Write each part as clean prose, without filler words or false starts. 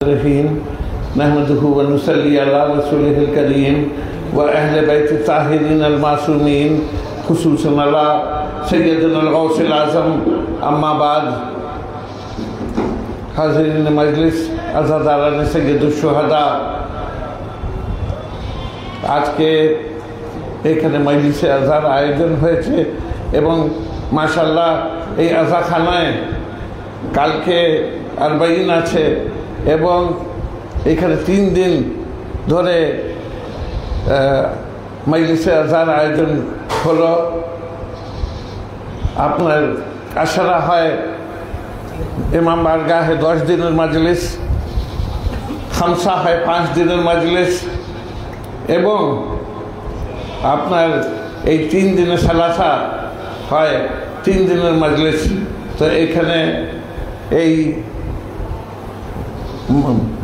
रहीम नहमदुहु व नुसल्ली अला रसूलिहिल करीम व अहले बैत ताहिरीन अल मासूमीन खुसूसन अला सय्यदुल गौसिल आज़म अम्मा बाद हाज़िरीन मजलिस अज़ादारान सय्यदुश शुहदा आज के এখানে মজলিসে আযার আয়োজন হয়েছে এবং মাশাআল্লাহ এই আযাখানায় কালকে আরবাইন আছে এবং এখানে 3 দিন ধরে মজলিসে আযার আয়োজন হলো। আপনার আশারা হয় ইমাম বারগাহে 10 দিনের মজলিস, খামসা হয় 5 দিনের মজলিস এবং আপনার এই 3 দিনের সালাসা হয় 3 দিনের মজলিস। তো এখানে এই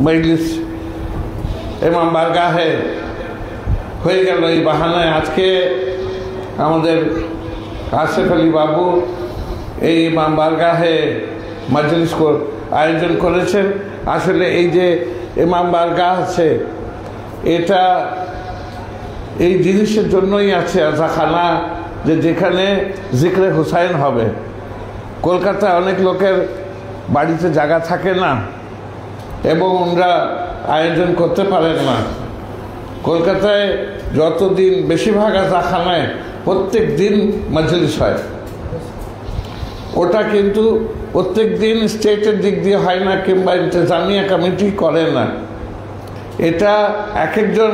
মজলিস ইমাম বারগাহে হয়ে গেল। এই বাহানায় আজকে আমাদের আসিফ আলী বাবু এই ইমাম বারগাহে মজলিস আয়োজন করেছেন। আসলে এই যে ইমাম বারগাহ আছে এটা এই জিনিসের জন্যই আছে আযাখানা, যে যেখানে জিকরে হুসাইন হবে। কলকাতায় অনেক লোকের বাড়িতে জায়গা থাকে না এবং ওনারা আয়োজন করতে পারেন না। কলকাতায় যতদিন বেশিরভাগ আযাখানায় প্রত্যেক দিন মজলিস হয়, ওটা কিন্তু প্রত্যেক দিন স্টেটের দিক দিয়ে হয় না কিংবা ইন্তেজামিয়া কমিটি করে না। এটা এক একজন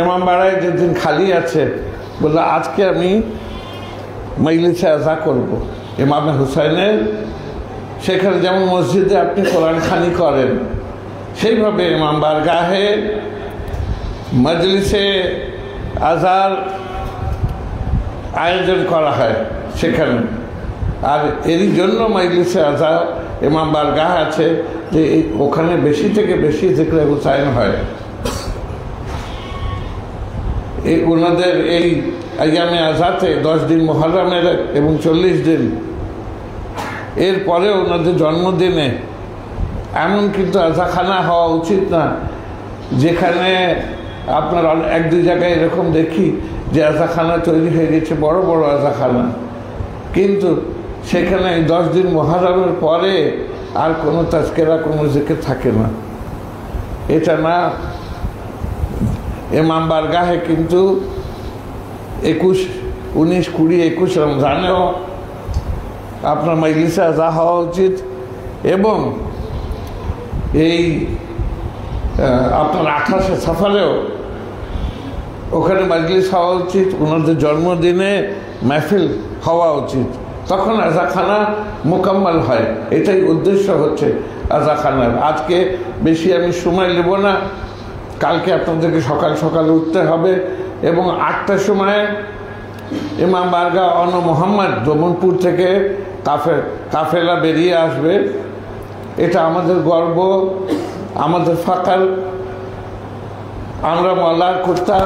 ইমাম বাড়ায় যেদিন খালি আছে বলে আজকে আমি মজলিসে আযা করব ইমামে হুসাইনের, সেখানে যেমন মসজিদে আপনি কোরআন খানি করেন সেইভাবে ইমাম বারগাহে মজলিসে আযার আয়োজন করা হয় সেখানে। আর এরই জন্য মজলিসে আযা ইমাম বারগাহ আছে যে ওখানে বেশি থেকে বেশি জিকরে হুসাইন হয়। এই ওনাদের এই আইয়ামে আযাতে 10 দিন মুহররমের এবং 40 দিন এরপরে ওনাদের জন্মদিনে এমন কিন্তু আযাখানা হওয়া উচিত না যেখানে আপনার 1-2 জায়গায় এরকম দেখি যে আযাখানা তৈরি হয়ে গেছে, বড় বড় আযাখানা, কিন্তু সেখানে 10 দিন মুহররমের পরে আর কোনো তাজকিরা কোনো জিকির থাকে না। এটা না, ইমাম বারগাহে কিন্তু 21, 19, 20, 21 রমজানেও আপনার মজলিসে আযা হওয়া উচিত এবং এই আপনার 28 সফরেও ওখানে মজলিস হওয়া উচিত, ওনাদের জন্মদিনে মাহফিল হওয়া উচিত, তখন আযাখানা মোকাম্মল হয়। এটাই উদ্দেশ্য হচ্ছে আযাখানার। আজকে বেশি আমি সময় নেব না, কালকে আপনাদেরকে সকাল সকাল উঠতে হবে এবং 8টার সময় ইমাম বারগাহ অন মোহাম্মদ দমনপুর থেকে কাফেলা বেরিয়ে আসবে। এটা আমাদের গর্ব, আমাদের ফাকার, আমরা মওলার কুর্তা,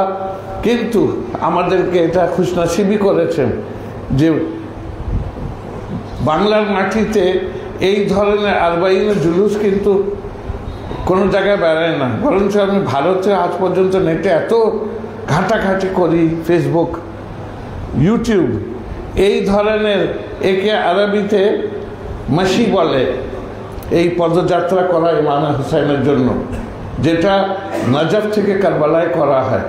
কিন্তু আমাদেরকে এটা খুশনসিবি করেছেন যে বাংলার মাটিতে এই ধরনের আরবাইনের জুলুস কিন্তু কোনো জায়গায় বেড়ায় না। বরঞ্চ আমি ভারতে আজ পর্যন্ত নেটে এত ঘাটাঘাটি করি, ফেসবুক, ইউটিউব, এই ধরনের একে আরবিতে মাসি বলে এই পদযাত্রা করা ইমামে হুসাইনের জন্য, যেটা নজফ থেকে কারবালায় করা হয়।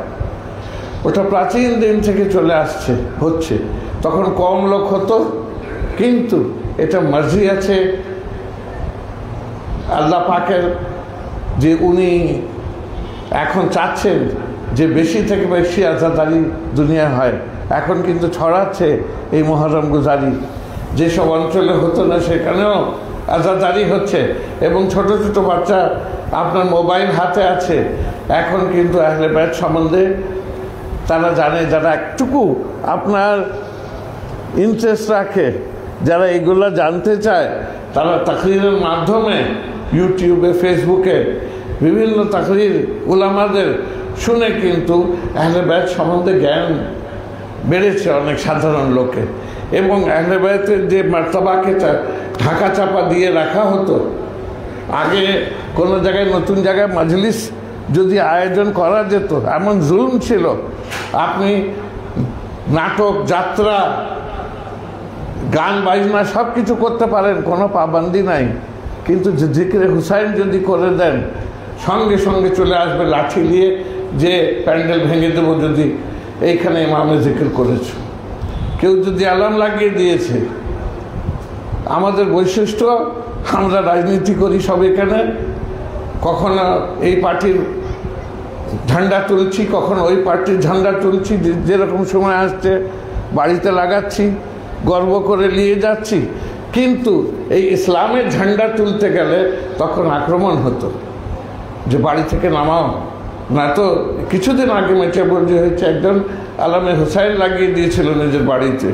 ওটা প্রাচীন দিন থেকে চলে আসছে, হচ্ছে। তখন কম লোক হতো, কিন্তু এটা মর্জি আছে আল্লাহ পাকের যে উনি এখন চাচ্ছেন যে বেশি থেকে বেশি আযাদারি দুনিয়া হয়। এখন কিন্তু ছড়াচ্ছে এই মুহররম গুজারি, যেসব অঞ্চলে হতো না সেখানেও আযাদারি হচ্ছে এবং ছোট ছোট বাচ্চা আপনার মোবাইল হাতে আছে, এখন কিন্তু আহলে বাইত সম্বন্ধে তারা জানে, যারা একটুকু আপনার ইন্টারেস্ট রাখে, যারা এগুলো জানতে চায়, তারা তাকরীরের মাধ্যমে ইউটিউবে, ফেসবুকে বিভিন্ন তাকরীর উলামাদের শুনে কিন্তু আহলে বাইত সম্বন্ধে জ্ঞান বেড়েছে অনেক সাধারণ লোকে। এবং আহলে বাইতের যে মর্তবাকে ঢাকা চাপা দিয়ে রাখা হতো, আগে কোনো জায়গায় নতুন জায়গায় মজলিস যদি আয়োজন করা যেত, এমন জুলুম ছিল, আপনি নাটক, যাত্রা, গান বাজনা সব কিছু করতে পারেন, কোনো পাবন্দি নাই। কিন্তু জিকিরে হুসাইন যদি করে দেন, সঙ্গে সঙ্গে চলে আসবে লাঠি নিয়ে যে প্যান্ডেল ভেঙে দেবো যদি এইখানে ইমামে জিকির করেছে। কেউ যদি অ্যালার্ম লাগিয়ে দিয়েছে, আমাদের বৈশিষ্ট্য আমরা রাজনীতি করি সব এখানে, কখনো এই পার্টির ঝান্ডা তুলছি, কখনো ওই পার্টির ঝান্ডা তুলছি, যেরকম সময় আসছে বাড়িতে লাগাচ্ছি, গর্ব করে নিয়ে যাচ্ছি। কিন্তু এই ইসলামের ঝান্ডা তুলতে গেলে তখন আক্রমণ হতো যে বাড়ি থেকে নামাও না। তো কিছুদিন আগে মেচাবর্জি হয়েছে, একজন আলামে হুসাইন লাগিয়ে দিয়েছিল নিজের বাড়িতে।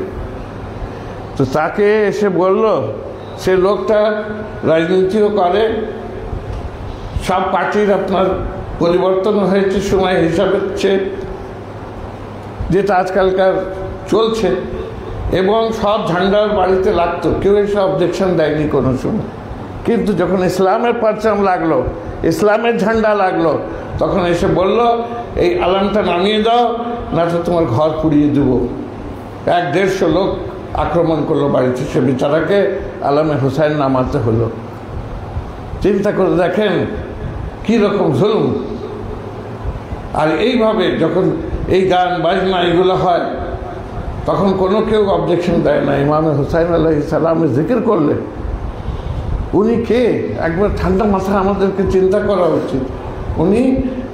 তো তাকে এসে বলল, সে লোকটা রাজনীতিও করে, সব পার্টির আপনার পরিবর্তন হয়েছে সময় হিসাবে, যেটা আজকালকার চলছে, এবং সব ঝান্ডার বাড়িতে লাগতো, কেউ এসে অবজেকশন দেয়নি কোনো সময়। কিন্তু যখন ইসলামের পারচাম লাগলো, ইসলামের ঝান্ডা লাগলো, তখন এসে বলল, এই আলামটা নামিয়ে দাও, না তো তোমার ঘর পুড়িয়ে দেবো। 100-150 লোক আক্রমণ করলো বাড়িতে, সে বেচারাকে আলামে হুসাইন নামাতে হলো। চিন্তা করে দেখেন কীরকম জুলুম। আর এইভাবে যখন এই গান বাজনা এগুলো হয়, তখন কোনো কেউ অবজেকশন দেয় না। ইমামে হুসাইন আলাইহিস সালামের জিকির করলে উনি কে, একবার ঠান্ডা মাথায় আমাদেরকে চিন্তা করা উচিত। উনি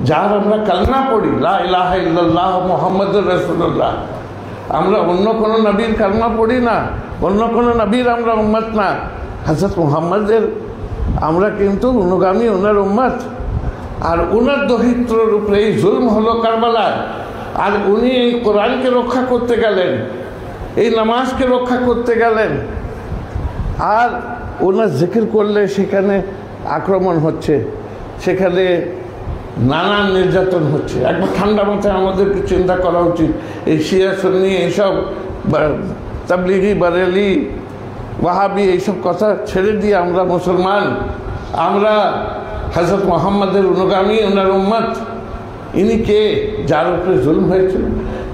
যার আমরা কালমা পড়ি, লা ইলাহা ইল্লাল্লাহ মুহাম্মাদুর রাসূলুল্লাহ, আমরা অন্য কোনো নবীর কালমা পড়ি না, অন্য কোনো নবীর আমরা উম্মত না। হযরত মুহাম্মাদের আমরা কিন্তু অনুগামী, ওনার উম্মত। আর ওনার দরিদ্রের উপরে এই জুলম হলো কারবালায়। আর উনি এই কোরআনকে রক্ষা করতে গেলেন, এই নামাজকে রক্ষা করতে গেলেন, আর ওনার জিকির করলে সেখানে আক্রমণ হচ্ছে, সেখানে নানান নির্যাতন হচ্ছে। একবার ঠান্ডা মাথায় আমাদেরকে চিন্তা করা উচিত। এই শিয়া সুন্নি, এইসব তাবলিগি, বারেলি, ওয়াহাবি, এইসব কথা ছেড়ে দিয়ে আমরা মুসলমান, আমরা হযরত মুহাম্মাদের অনুগামী, ওনার উম্মত। ইনি কে, যার উপরে জুলম হয়েছিল?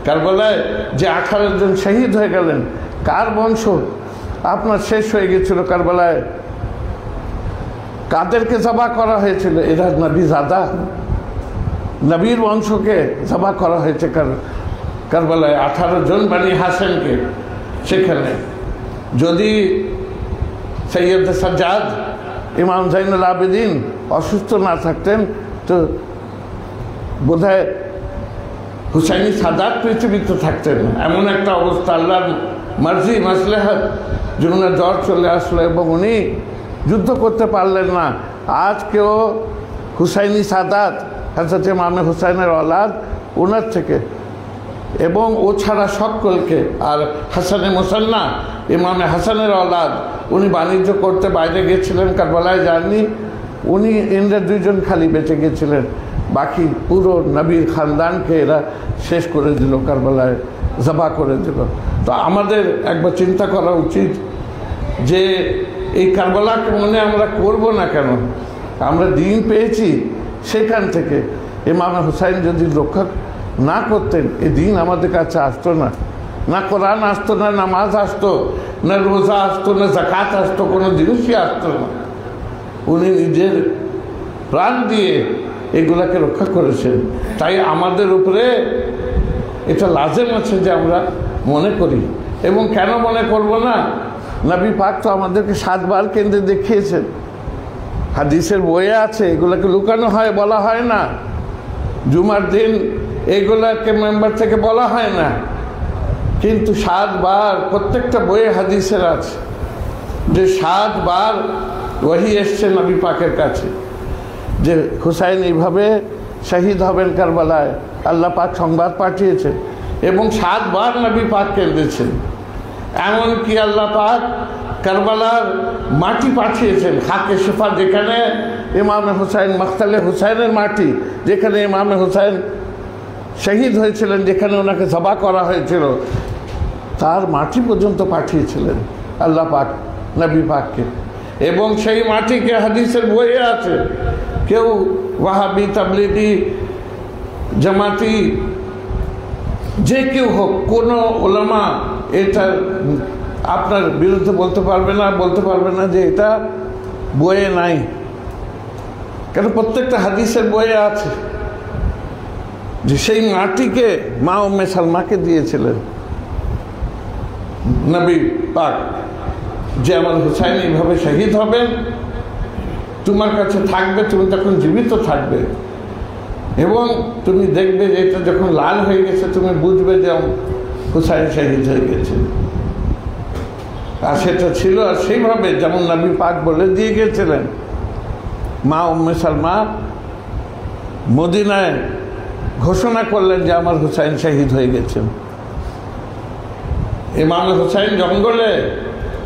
কারবালায় যে 18 জন শহীদ হয়ে গেলেন, কার বংশ আপনার শেষ হয়ে গেছিল কারবালায়? কাদেরকে জবাহ করা হয়েছিল? এরা নবী জাদা, নবীর বংশকে জবাহ করা হয়েছে কারবালায়। 18 জন বানি হাসেনকে। সেখানে যদি সৈয়দ সাজ্জাদ, ইমাম জাইনুল আবেদিন অসুস্থ না থাকতেন, তো বোধহয় হুসাইনি সাদাত পৃথিবীতে থাকতেন। এমন একটা অবস্থা, আল্লাহর মার্জি, মাসলেহাত, যে ওনার জ্বর চলে আসলো এবং উনি যুদ্ধ করতে পারলেন না। আজকেও হুসাইনি সাদাত, হযরত ইমামে হুসাইনের औलाद ওনার থেকে, এবং ও ছাড়া সকলকে। আর হাসানে মুসান্না, ইমামে হাসানের औलाद, উনি বাণিজ্য করতে বাইরে গিয়েছিলেন, কারবালায় যাননি। উনি এনরা 2 জন খালি বেঁচে গেছিলেন, বাকি পুরো নবীর খানদানকে এরা শেষ করে দিল, কারবালায় জবাহ করে দিল। তো আমাদের একবার চিন্তা করা উচিত যে এই কারবালাকে মনে আমরা করব না কেন? আমরা দিন পেয়েছি সেখান থেকে। ইমামে হুসাইন যদি রক্ষা না করতেন, এই দিন আমাদের কাছে আসতো না। না কোরআন আসতো, না নামাজ আসতো, না রোজা আসতো, না যাকাত আসতো, কোনো জিনিসই আসতো না। উনি নিজের প্রাণ দিয়ে এগুলাকে রক্ষা করেছেন। তাই আমাদের উপরে এটা লাজেম আছে যে আমরা মনে করি। এবং কেন মনে করব না? নবী পাক তো আমাদেরকে 7 বার কেন্দ্রে দেখিয়েছেন, হাদিসের বইয়ে আছে। এগুলোকে লুকানো হয়, বলা হয় না। জুমার দিন এগুলাকে মেম্বার থেকে বলা হয় না, কিন্তু 7 বার প্রত্যেকটা বইয়ে হাদিসের আছে যে 7 বার ওহী এসছে নবী পাকের কাছে যে হুসাইন এইভাবে শহীদ হবেন কারবালায়। আল্লাহ পাক সংবাদ পাঠিয়েছেন এবং 7 বার নবী পাক কেঁদেছেন। এমনকি আল্লাহ পাক কারবালার মাটি পাঠিয়েছেন, খাকে শিফা, যেখানে ইমামে হুসাইন, মখতালে হুসাইনের মাটি, যেখানে ইমামে হুসাইন শহীদ হয়েছিলেন, যেখানে ওনাকে জবাহ করা হয়েছিল, তার মাটি পর্যন্ত পাঠিয়েছিলেন আল্লাহ পাক নবী পাককে। এবং সেই মাটিকে হাদিসের বইয়ে আছে, কেউ ওয়াহাবি, তাবলিগি, জামাতি, যে কেউ হোক, কোনো ওলামা এটা আপনার বিরুদ্ধে বলতে পারবে না যে এটা বইয়ে নাই। কেন? প্রত্যেকটা হাদিসের বইয়ে আছে যে সেই মাটিকে মা উম্মে সালমাকে দিয়েছিলেন নবী পাক, যে আমার হুসাইন এইভাবে শহীদ হবেন, তোমার কাছে থাকবে, তুমি তখন জীবিত থাকবে, এবং তুমি দেখবে যে এটা যখন লাল হয়ে গেছে তুমি বুঝবে যে হুসাইন শহীদ হয়ে গেছে। আর সেটা ছিল, আর সেইভাবে যেমন নবী পাক বলে দিয়ে গিয়েছিলেন, মা উম্মে সালমা মদিনায় ঘোষণা করলেন যে আমার হুসাইন শহীদ হয়ে গেছেন। ইমাম হুসাইন জঙ্গলে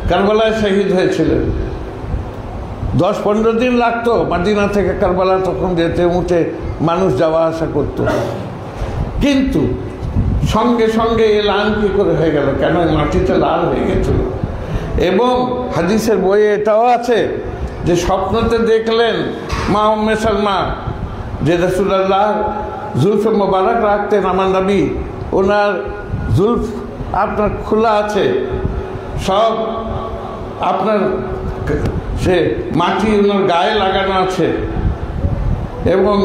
কারবালায় শহীদ হয়েছিলেন। 10-15 দিন লাগতো মদিনা থেকে কারবালা তখন যেতে, উঠে মানুষ যাওয়া আসা করত, কিন্তু সঙ্গে সঙ্গে এলান কি করে হয়ে গেল? কেন? মাটিতে লাল হয়ে গেছিল। এবং হাদিসের বইয়ে এটাও আছে যে স্বপ্নতে দেখলেন মা উম্মে সালমা যে রাসূলুল্লাহ জুলফে মোবারক রাখতেন, আমার নবী ওনার জুলফ আপনার খোলা আছে, সব আপনার সে মাটি ওনার গায়ে লাগানো আছে, এবং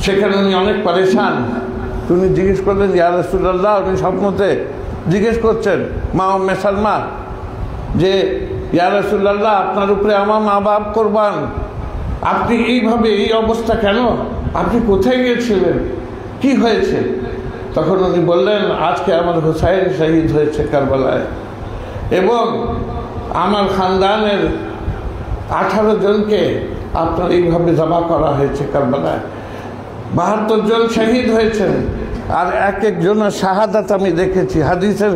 সেখানে উনি অনেক পরেশান। উনি জিজ্ঞেস করলেন ইয়া রাসূলুল্লাহ, উনি স্বপ্নতে জিজ্ঞেস করছেন মা উম্মে সালমা যে ইয়া রাসূলুল্লাহ, আপনার উপরে আমার মা বাপ কোরবান, আপনি এইভাবে এই অবস্থা কেন? আপনি কোথায় গিয়েছিলেন? কি হয়েছে? তখন উনি বললেন আজকে আমার হুসাইন শহীদ হয়েছে কারবালায়, এবং আমার খানদানের 18 জনকে আপনার এইভাবে জমা করা হয়েছে কারবালায়। 72 জন শহীদ হয়েছেন, আর এক একজনের শাহাদাত আমি দেখেছি। হাদিসের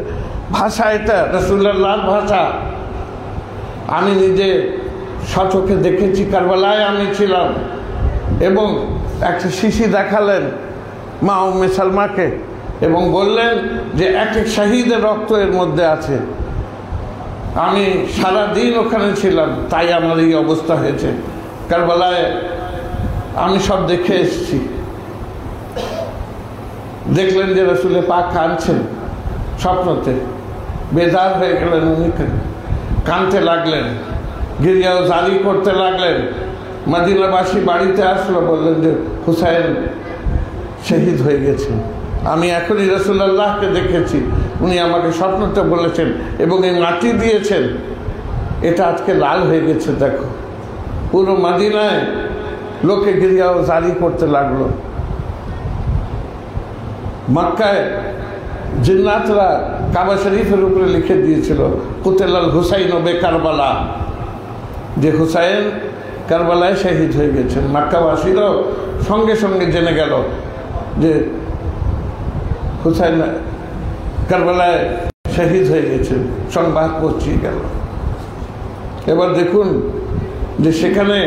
ভাষা এটা, রাসূলুল্লাহর ভাষা। আমি নিজে সচক্ষে দেখেছি, কারবালায় আমি ছিলাম, এবং একটা শিশি দেখালেন মা উম্মে সালমাকে এবং বললেন যে এক এক শহীদের রক্ত এর মধ্যে আছে। আমি সারা দিন ওখানে ছিলাম, তাই আমার এই অবস্থা হয়েছে। কারবালায় আমি সব দেখে এসেছি। দেখলেন যে রাসূলে পাক কাঁদছেন স্বপ্নতে, বেজার হয়ে গেলেন, উনি কাঁদতে লাগলেন, গিরিয়াও জারি করতে লাগলেন। মদিনাবাসী বাড়িতে আসলো, বললেন যে হুসাইন শহীদ হয়ে গেছেন। আমি এখনই রাসূলুল্লাহকে দেখেছি, উনি আমাকে স্বপ্নতে বলেছেন এবং এই মাটি দিয়েছেন, এটা আজকে লাল হয়ে গেছে। দেখো, পুরো মদিনায় লোকে গিরিয়াও জারি করতে লাগলো। মক্কায় জিন্নাতরা কাবা শরীফের উপরে লিখে দিয়েছিল কুতিলাল হুসাইন বে কারবালা, যে হুসাইন কারবালায় শহীদ হয়ে গেছেন। মক্কাবাসীরাও সঙ্গে সঙ্গে জেনে গেল যে হুসাইন কারবালায় শহীদ হয়ে গেছেন, সংবাদ পৌঁছিয়ে গেল। এবার দেখুন যে সেখানে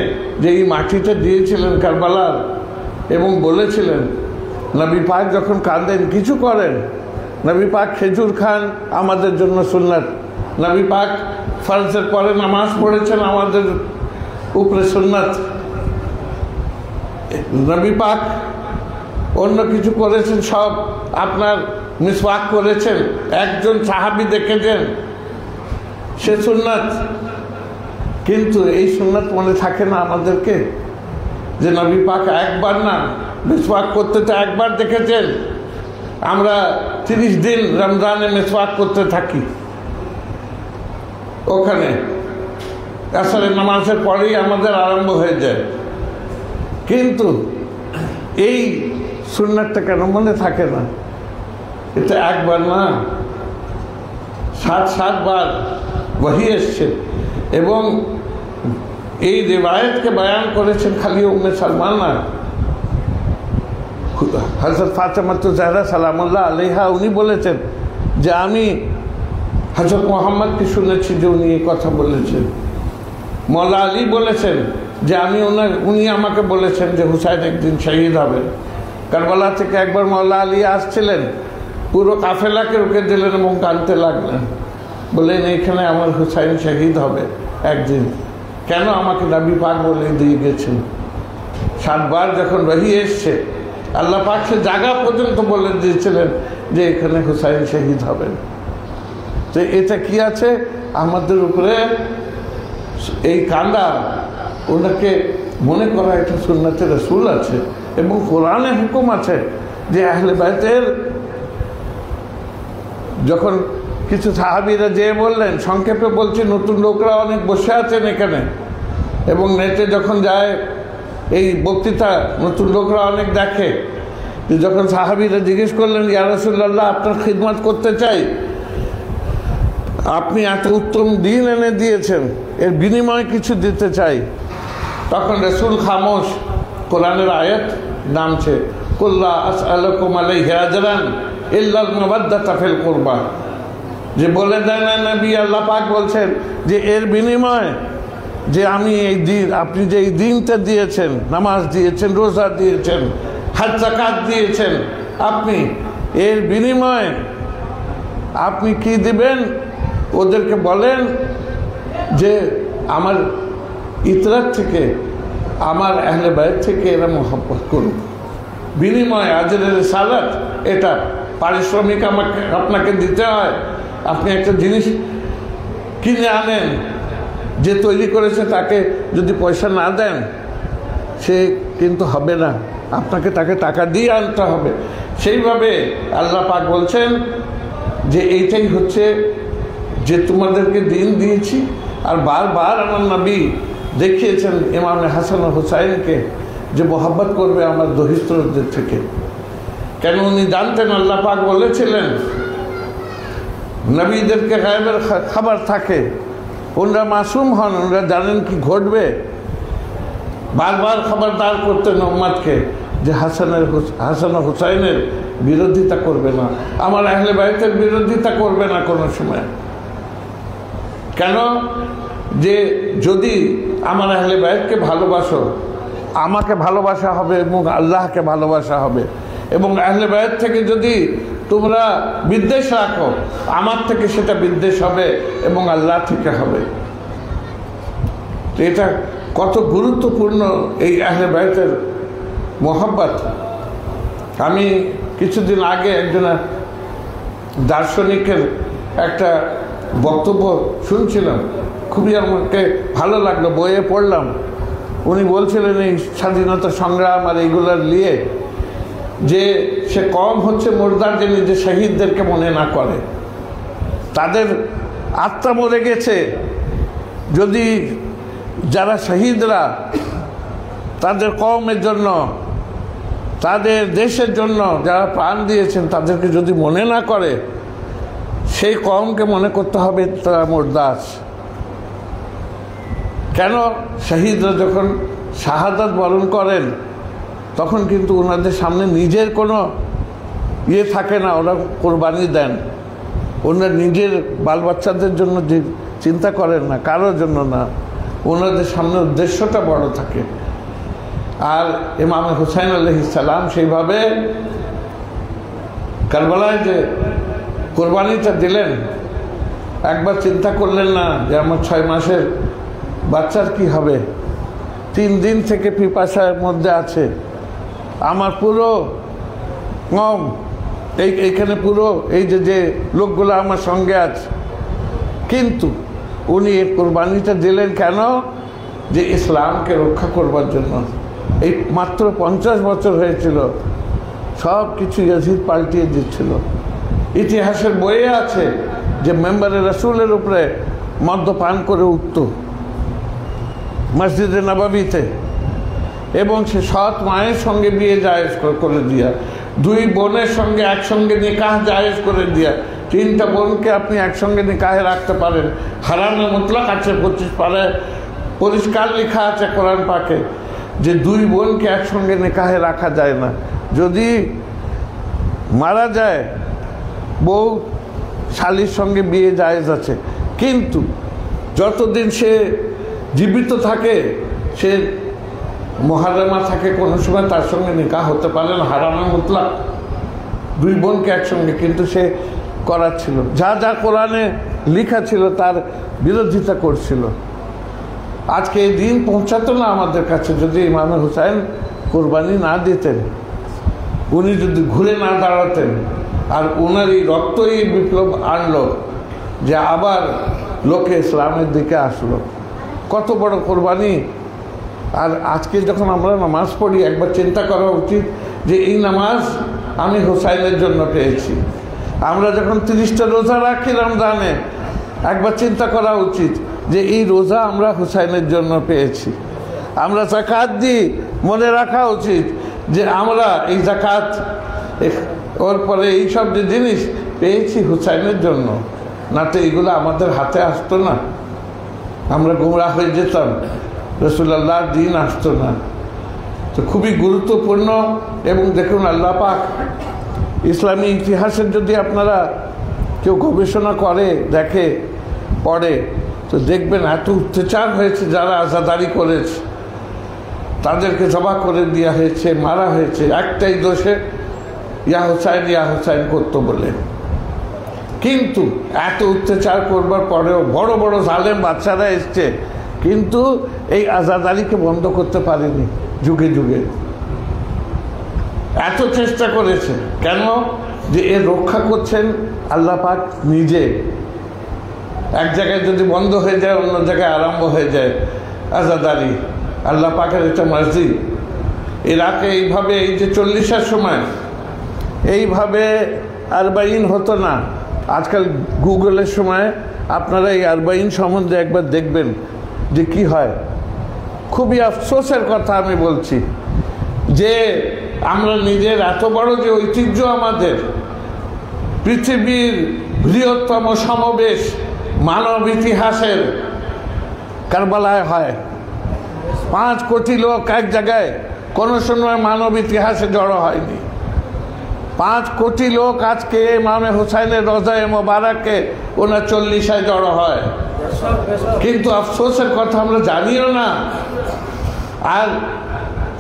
যে এই মাটিটা দিয়েছিলেন কারবালার, এবং বলেছিলেন নবী পাক যখন কাঁদেন কিছু করেন, নবী পাক খেজুর খান, আমাদের জন্য সুন্নাত। নবী পাক ফরজের পরে নামাজ পড়েছেন, আমাদের উপরে সুন্নাত। নবী পাক অন্য কিছু করেছেন, সব আপনার মিসওয়াক করেছেন, একজন সাহাবী দেখেছেন, সে সুন্নাত। কিন্তু এই সুন্নাত মনে থাকে না আমাদেরকে যে নবী পাক একবার না, মিসওয়াক করতে তো একবার দেখেছেন। আমরা 30 দিন রমজানে মিসওয়াক করতে থাকি, ওখানে আসলে নামাজের পরেই আমাদের আরম্ভ হয়ে যায়, কিন্তু এই সুন্নাতটা কেন মনে থাকে না? এটা একবার না, 7 বার ওহী এসছে, এবং এই রিওয়ায়াতকে বয়ান করেছেন খালি উম্মে সালমা না, হযরত ফাতেমা জাহরা সালামুল্লাহ আলাইহা, উনি বলেছেন যে আমি হযরত মুহাম্মদকে শুনেছি যে উনি এই কথা বলেছেন। মওলা আলী বলেছেন যে উনি আমাকে বলেছেন যে হুসাইন একদিন শহীদ হবেন। কারবালা থেকে একবার মওলা আলী আসছিলেন, পুরো কাফেলাকে রুখে দিলেন এবং কাঁদতে লাগলেন। বললেন এইখানে আমার হুসাইন শহীদ হবে একদিন। কেন? আমাকে নবী পাক বলে দিয়ে গেছেন। 7 বার যখন ওহী এসছে, আল্লাহ পাক সে জায়গা পর্যন্ত বলে দিয়েছিলেন যে এখানে হুসাইন শহীদ হবেন। তো এটা কি আছে আমাদের উপরে এই কান্দা, ওনাকে মনে করা একটা সুন্নাতে রাসূল আছে এবং কোরআনে হুকুম আছে যে আহলে বাইতের। যখন কিছু সাহাবীরা যেয়ে বললেন, সংক্ষেপে বলছি, নতুন লোকরা অনেক বসে আছেন এখানে এবং নেটে যখন যায় এই বক্তৃতা নতুন লোকরা অনেক দেখে। যখন সাহাবীরা জিজ্ঞেস করলেন, ইয়া রাসূলুল্লাহ, আপনার খিদমত করতে চাই, আপনি এত উত্তম দিন এনে দিয়েছেন, এর বিনিময়ে কিছু দিতে চাই। তখন রাসূল খামোশ। কোরআনের আয়াত নামছে, কুল লা আসআলুকুম আলাইহি আজরান ইল্লাল মাওয়াদ্দাতা ফিল কুরবা। যে বলে দেন না নবী, আল্লাহ পাক বলছেন যে এর বিনিময়ে যে আমি এই দিন, আপনি যে এই দিনটা দিয়েছেন, নামাজ দিয়েছেন, রোজা দিয়েছেন, হজ যাকাত দিয়েছেন, আপনি এর বিনিময়ে আপনি কি দিবেন? ওদেরকে বলেন যে আমার ইতরাত থেকে, আমার আহলে বাইত থেকে এরা মহব্বত করুক। বিনিময়ে আজরের সালাত, এটা পারিশ্রমিক আমাকে আপনাকে দিতে হয়। আপনি একটা জিনিস কিনে আনেন, যে তৈরি করেছে তাকে যদি পয়সা না দেন সে কিন্তু হবে না, আপনাকে তাকে টাকা দিয়ে আনতে হবে। সেইভাবে আল্লাহ পাক বলছেন যে এইটাই হচ্ছে যে তোমাদেরকে দিন দিয়েছি। আর বারবার আমার নবী দেখিয়েছেন ইমামে হাসান ও হুসাইনকে যে মোহাব্বত করবে আমার দহিস্ত্রদের থেকে। কেন? উনি জানতেন, আল্লাহ পাক বলেছিলেন নবীদেরকে গায়েবের খবর থাকে, ওনারা মাসুম হন, ওনারা জানেন কি ঘটবে। বারবার খবরদার করতেন উম্মতকে যে হাসান ও হুসাইনের বিরোধিতা করবে না, আমার আহলে বাইতের বিরোধিতা করবে না কোনো সময়। কেন? যে যদি আমার আহলে বাইতকে ভালোবাসো, আমাকে ভালোবাসা হবে এবং আল্লাহকে ভালোবাসা হবে। এবং আহলে বাইত থেকে যদি তোমরা বিদ্বেষ রাখো, আমার থেকে সেটা বিদ্বেষ হবে এবং আল্লাহ থেকে হবে। তো এটা কত গুরুত্বপূর্ণ এই আহলে বাইতের মোহাব্বত। আমি কিছুদিন আগে একজন দার্শনিকের একটা বক্তব্য শুনছিলাম, খুবই আমাকে ভালো লাগলো, বইয়ে পড়লাম। উনি বলছিলেন এই স্বাধীনতা সংগ্রাম আর এইগুলার নিয়ে যে সে কম হচ্ছে মুর্দার যে নিজের শহীদদেরকে মনে না করে, তাদের আত্মা মরে গেছে। যদি যারা শহীদরা তাদের কওমের জন্য, তাদের দেশের জন্য যারা প্রাণ দিয়েছেন, তাদেরকে যদি মনে না করে, সেই কওমকে মনে করতে হবে তারা মুর্দাস। কেন? শহীদরা যখন শাহাদাত বরণ করেন তখন কিন্তু ওনাদের সামনে নিজের কোনো ইয়ে থাকে না, ওরা কোরবানি দেন। ওনার নিজের বাল বাচ্চাদের জন্য যে চিন্তা করেন না, কারোর জন্য না, ওনাদের সামনে উদ্দেশ্যটা বড় থাকে। আর ইমাম হুসাইন আলাইহিস সালাম সেইভাবে কারবালায় যে কোরবানিটা দিলেন, একবার চিন্তা করলেন না যে আমার 6 মাসের বাচ্চার কি হবে, 3 দিন থেকে পিপাসার মধ্যে আছে, আমার পুরো কম এইখানে পুরো এই যে লোকগুলো আমার সঙ্গে আছে। কিন্তু উনি এই কোরবানিটা দিলেন কেন? যে ইসলামকে রক্ষা করবার জন্য। এই মাত্র 50 বছর হয়েছিল, সব কিছু ইয়াজিদ পাল্টিয়ে দিচ্ছিল। ইতিহাসের বইয়ে আছে যে মেম্বারে রাসূলের উপরে মদ্যপান করে উঠত মসজিদে নববীতে, এবং সে সৎ মায়ের সঙ্গে বিয়ে জায়েজ করে দিয়া, 2 বোনের সঙ্গে একসঙ্গে নিকাহ জায়েজ করে দিয়া, 3টা বোনকে আপনি একসঙ্গে নিকাহে রাখতে পারেন। হারামে মুতলাক আছে, 25 পারে পরিষ্কার লেখা আছে কোরআন পাকে যে 2 বোনকে একসঙ্গে নিকাহে রাখা যায় না। যদি মারা যায় বউ শালির সঙ্গে বিয়ে জায়েজ আছে, কিন্তু যতদিন সে জীবিত থাকে সে মুহাররমা থাকে, কোনো সময় তার সঙ্গে নিকাহ হতে পারে না, হারামে মুতলাক 2 বোনকে একসঙ্গে। কিন্তু সে করাচ্ছিল, যা যা কোরআনে লেখা ছিল তার বিরোধিতা করছিল। আজকে এই দিন পৌঁছাতো না আমাদের কাছে যদি ইমাম হুসাইন কোরবানি না দিতেন, উনি যদি ঘুরে না দাঁড়াতেন, আর ওনারই রক্তই বিপ্লব আনলো যে আবার লোকে ইসলামের দিকে আসলো। কত বড় কোরবানি! আর আজকে যখন আমরা নামাজ পড়ি একবার চিন্তা করা উচিত যে এই নামাজ আমি হুসাইনের জন্য পেয়েছি। আমরা যখন 30টা রোজা রাখি রমজানে, একবার চিন্তা করা উচিত যে এই রোজা আমরা হুসাইনের জন্য পেয়েছি। আমরা যাকাত দিই, মনে রাখা উচিত যে আমরা এই যাকাত ওর পরে এইসব যে জিনিস পেয়েছি হুসাইনের জন্য, না তো এইগুলো আমাদের হাতে আসতো না, আমরা গোমরাহ হয়ে যেতাম, রাসূলুল্লাহর দিন আসতো না। তো খুবই গুরুত্বপূর্ণ। এবং দেখুন আল্লাহ পাক ইসলামী ইতিহাসের যদি আপনারা কেউ গবেষণা করে, দেখে, পড়ে, তো দেখবেন এত অত্যাচার হয়েছে, যারা আজাদারি করেছে তাদেরকে জবাই করে দেওয়া হয়েছে, মারা হয়েছে, একটাই দোষে ইয়া হুসাইন করতো বলে। কিন্তু এত অত্যাচার করবার পরেও বড় বড় জালেম বাচ্চারা এসছে, কিন্তু এই আজাদারিকে বন্ধ করতে পারেনি। যুগে যুগে এত চেষ্টা করেছে, কেন? যে এর রক্ষা করছেন আল্লাহ পাক নিজে। এক জায়গায় যদি বন্ধ হয়ে যায়, অন্য জায়গায় আরম্ভ হয়ে যায় আজাদারি। আল্লাহ পাকের এটা মার্জি। ইরাকে এইভাবে এই যে 40-এর সময় এইভাবে আরবাইন হতো না। আজকাল গুগলের সময় আপনারা এই আরবাইন সম্বন্ধে একবার দেখবেন যে কি হয়। খুবই আফসোসের কথা আমি বলছি যে আমরা নিজের এত বড় যে ঐতিহ্য, আমাদের পৃথিবীর বৃহত্তম সমাবেশ মানব ইতিহাসের কারবালায় হয়। 5 কোটি লোক এক জায়গায় কোনো সময় মানব ইতিহাসে জড়ো হয়নি। 5 কোটি লোক আজকে ইমামে হুসাইনের রোজায়ে মোবারকে 39 জড়ো হয়। কিন্তু আফসোসের কথা আমরা জানিও না। আর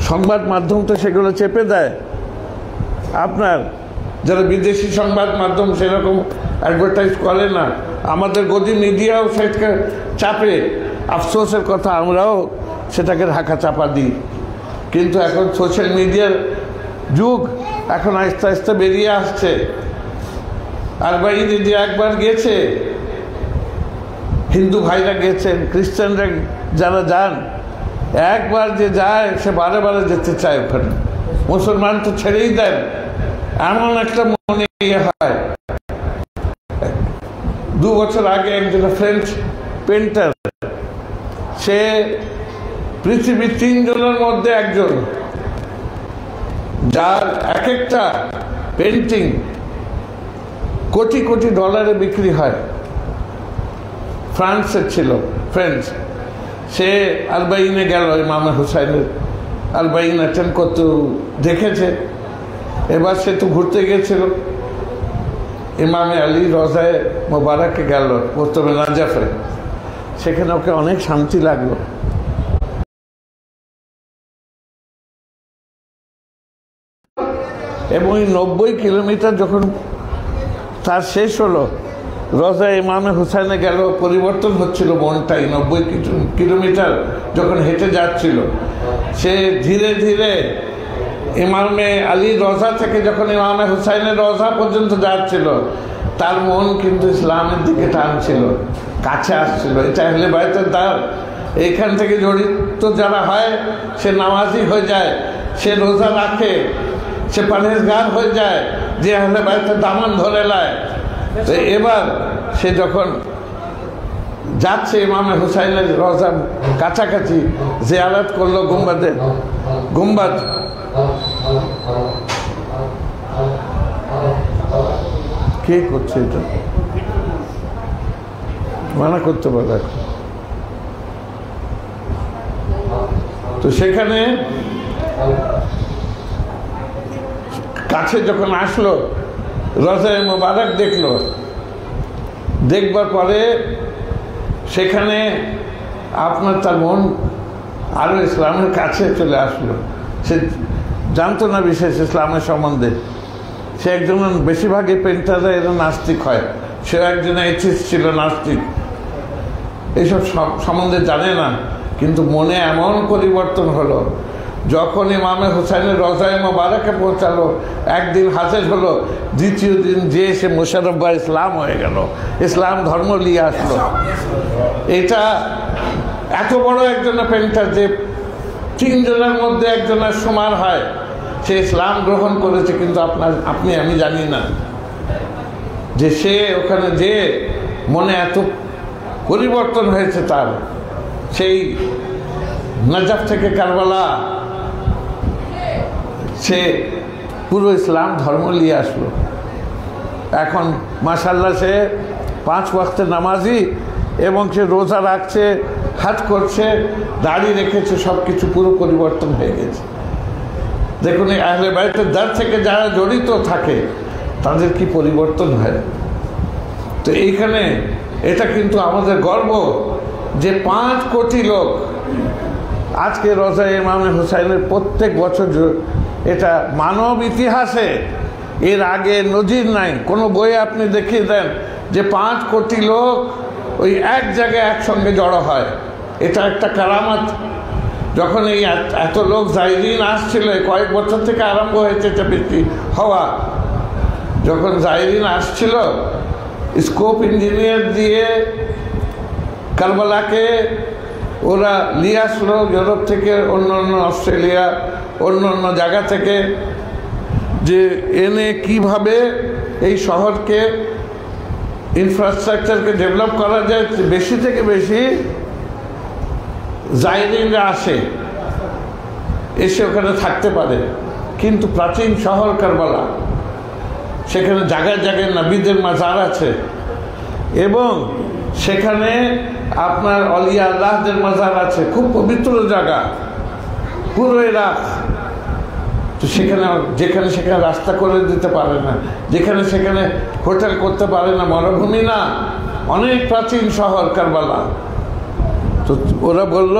সংবাদ মাধ্যম তো সেগুলো চেপে দেয়। আপনার যারা বিদেশি সংবাদ মাধ্যম সেরকম অ্যাডভার্টাইজ করে না, আমাদের গদি মিডিয়াও সেটাকে চাপে। আফসোসের কথা, আমরাও সেটাকে ঢাকা চাপা দিই। কিন্তু এখন সোশ্যাল মিডিয়ার যুগ, এখন আস্তে আস্তে বেরিয়ে আসছে। আরবাইনে যে একবার গেছে, হিন্দু ভাইরা গেছেন, খ্রিস্টানরা যারা যান, একবার যে যায় সে বারে বারে যেতে চায় ওখানে। মুসলমান তো ছেড়েই দেন, এমন একটা মনে হয়। 2 বছর আগে একজন ফ্রেঞ্চ পেন্টার, সে পৃথিবীর 3 জনের মধ্যে একজন, যার এক একটা পেন্টিং কোটি কোটি ডলারে বিক্রি হয়। ফ্রান্সের ছিল, ফ্রেঞ্চ। সে আরবাইনে গেল, ইমামে হুসাইনের আরবাইন অ্যাটেন্ড করতে দেখেছে। এবার সে তো ঘুরতে গেছিল, ইমামে আলী রোজায়ে মোবারকে গেল, প্রথমে নাজাফে। সেখানে ওকে অনেক শান্তি লাগলো। এবং এই 90 কিলোমিটার যখন তার শেষ হলো, রোজা ইমামে হুসাইনে গেল, পরিবর্তন হচ্ছিল মনটাই। 90 কিলোমিটার যখন হেঁটে যাচ্ছিল, সে ধীরে ধীরে ইমামে আলী রোজা থেকে যখন ইমামে হুসাইনের রোজা পর্যন্ত যাচ্ছিল, তার মন কিন্তু ইসলামের দিকে টানছিল, কাছে আসছিল। এটা আহলে বাইতের দ্বার। এইখান থেকে জড়িত যারা হয়, সে নামাজি হয়ে যায়, সে রোজা রাখে, সে পরহেজগার হয়ে যায়, যে আহলে বাইতের দামান ধরে নেয়। তো এবার সে যখন যাচ্ছে ইমামে হুসাইনের রোজা কাছাকাছি, জিয়ারত করলো গুম্বাদ। কে করছে এটা? মানা করতে পারে। তো সেখানে কাছে যখন আসলো, রোজায়ে মোবারক দেখলো, দেখবার পরে সেখানে আপনার তার মন আরো ইসলামের কাছে চলে আসলো। সে জানতো না বিশেষ ইসলামের সম্বন্ধে। সে একজন, বেশিরভাগই পেন্টাররা এরা নাস্তিক হয়, সে একজন এথিস্ট ছিল, নাস্তিক, এইসব সম্বন্ধে জানে না, কিন্তু মনে এমন পরিবর্তন হলো যখন ইমামে হুসাইনের রওজায়ে মোবারকে পৌঁছালো, একদিন হাজির হলো, দ্বিতীয় দিন যে সে মোশাররফ ভাই ইসলাম হয়ে গেল, ইসলাম ধর্ম নিয়ে আসলো। এটা এত বড় একজনের পেন্টার যে 3 জনের মধ্যে একজনের সমান হয়, সে ইসলাম গ্রহণ করেছে, কিন্তু আমি জানি না যে সে ওখানে যে মনে এত পরিবর্তন হয়েছে তার, সেই নাজাফ থেকে কারবালা সে পুরো ইসলাম ধর্ম নিয়ে আসলো। এখন মাশাআল্লাহ সে 5 ওয়াক্তের নামাজি, এবং সে রোজা রাখছে, হাজ করছে, দাড়ি রেখেছে, সব কিছু পুরো পরিবর্তন হয়ে গেছে। দেখুন এই আহলে বাইতের দার থেকে যারা জড়িত থাকে তাদের কি পরিবর্তন হয়। তো এইখানে এটা কিন্তু আমাদের গর্ব যে 5 কোটি লোক আজকে রওজায়ে ইমামে হুসাইনের প্রত্যেক বছর, এটা মানব ইতিহাসে এর আগে নজির নাই। কোনো বইয়ে আপনি দেখিয়ে দেন যে 5 কোটি লোক ওই এক জায়গায় একসঙ্গে জড়ো হয়, এটা একটা কারামাত। যখন এই এত লোক জায়রিন আসছিল, কয়েক বছর থেকে আরম্ভ হয়েছে এটা বৃষ্টি হওয়া, যখন জায়রিন আসছিল, স্কোপ ইঞ্জিনিয়ার দিয়ে কারবালাকে ওরা নিয়ে আসলো ইউরোপ থেকে, অন্য অস্ট্রেলিয়া, অন্য জায়গা থেকে, যে এনে কিভাবে এই শহরকে, ইনফ্রাস্ট্রাকচারকে ডেভেলপ করা যায়, বেশি থেকে বেশি জায়রিনরা এসে ওখানে থাকতে পারে। কিন্তু প্রাচীন শহর কারবালা, সেখানে জায়গায় জায়গায় নবীদের মাজার আছে, এবং সেখানে আপনার অলিয়া আল্লাহদের মাজার আছে, খুব পবিত্র জায়গা পুরো ইরাক। তো যেখানে সেখানে রাস্তা করে দিতে পারে না, যেখানে সেখানে হোটেল করতে পারে না, মরুভূমি না, অনেক প্রাচীন শহর কারবালা। তো ওরা বলল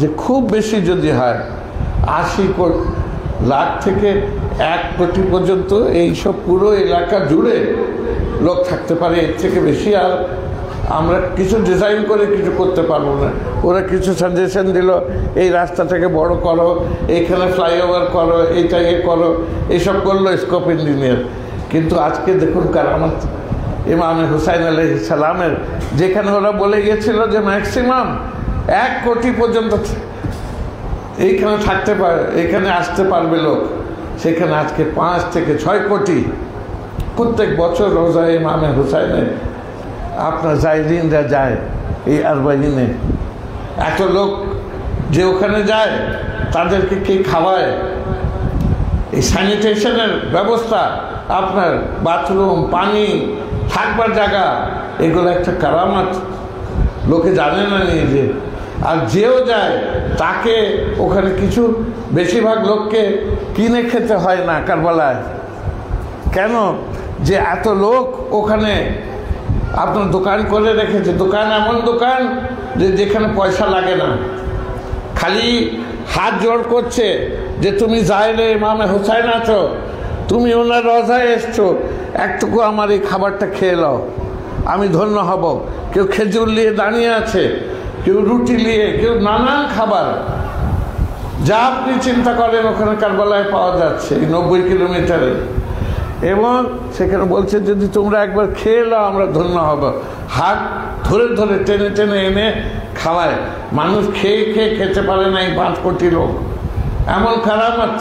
যে খুব বেশি যদি হয় 80 লাখ থেকে 1 কোটি পর্যন্ত এইসব পুরো এলাকা জুড়ে লোক থাকতে পারে, এর থেকে বেশি আর আমরা কিছু ডিজাইন করে কিছু করতে পারবো না। ওরা কিছু সাজেশন দিল, এই রাস্তাটাকে বড় করো, এইখানে ফ্লাইওভার করো, এইটা করো, এইসব করলো স্কোপ ইঞ্জিনিয়ার। কিন্তু আজকে দেখুন কারামাত ইমামে হুসাইন আলাইহিস সালামের, যেখানে ওরা বলে গিয়েছিল যে ম্যাক্সিমাম 1 কোটি পর্যন্ত এইখানে থাকতে পারে, এখানে আসতে পারবে লোক, সেখানে আজকে 5 থেকে 6 কোটি প্রত্যেক বছর রওজায়ে ইমামে হুসাইনে আপনার জায়রিনরা যায়। এই আরবাইনে এত লোক যে ওখানে যায়, তাদেরকে কে খাওয়ায়, এই স্যানিটেশনের ব্যবস্থা, আপনার বাথরুম, পানি, থাকবার জায়গা, এগুলো একটা কারামাত, লোকে জানে না নিজে। আর যেও যায় তাকে ওখানে কিছু বেশিরভাগ লোককে কিনে খেতে হয় না কারবালায়। কেন? যে এত লোক ওখানে আপনার দোকান করে রেখেছে। দোকান এমন দোকান যে যেখানে পয়সা লাগে না, খালি হাত জোড় করছে যে তুমি জায়রে ইমামে হুসাইন আছো, তুমি ওনার রওজায় এসছো, একটুকু আমার এই খাবারটা খেয়ে নাও, আমি ধন্য হব। কেউ খেজুর নিয়ে দাঁড়িয়ে আছে, কেউ রুটি নিয়ে, কেউ নানান খাবার, যা আপনি চিন্তা করেন ওখানে কারবালায় পাওয়া যাচ্ছে এই 90 কিলোমিটারে। এবং সেখানে বলছে যদি তোমরা একবার খেয়ে নাও আমরা ধন্য হব। হাত ধরে ধরে টেনে টেনে এনে খাওয়ায়। মানুষ খেয়ে খেয়ে খেতে পারে না এই 5 কোটি লোক। এমন কারামাত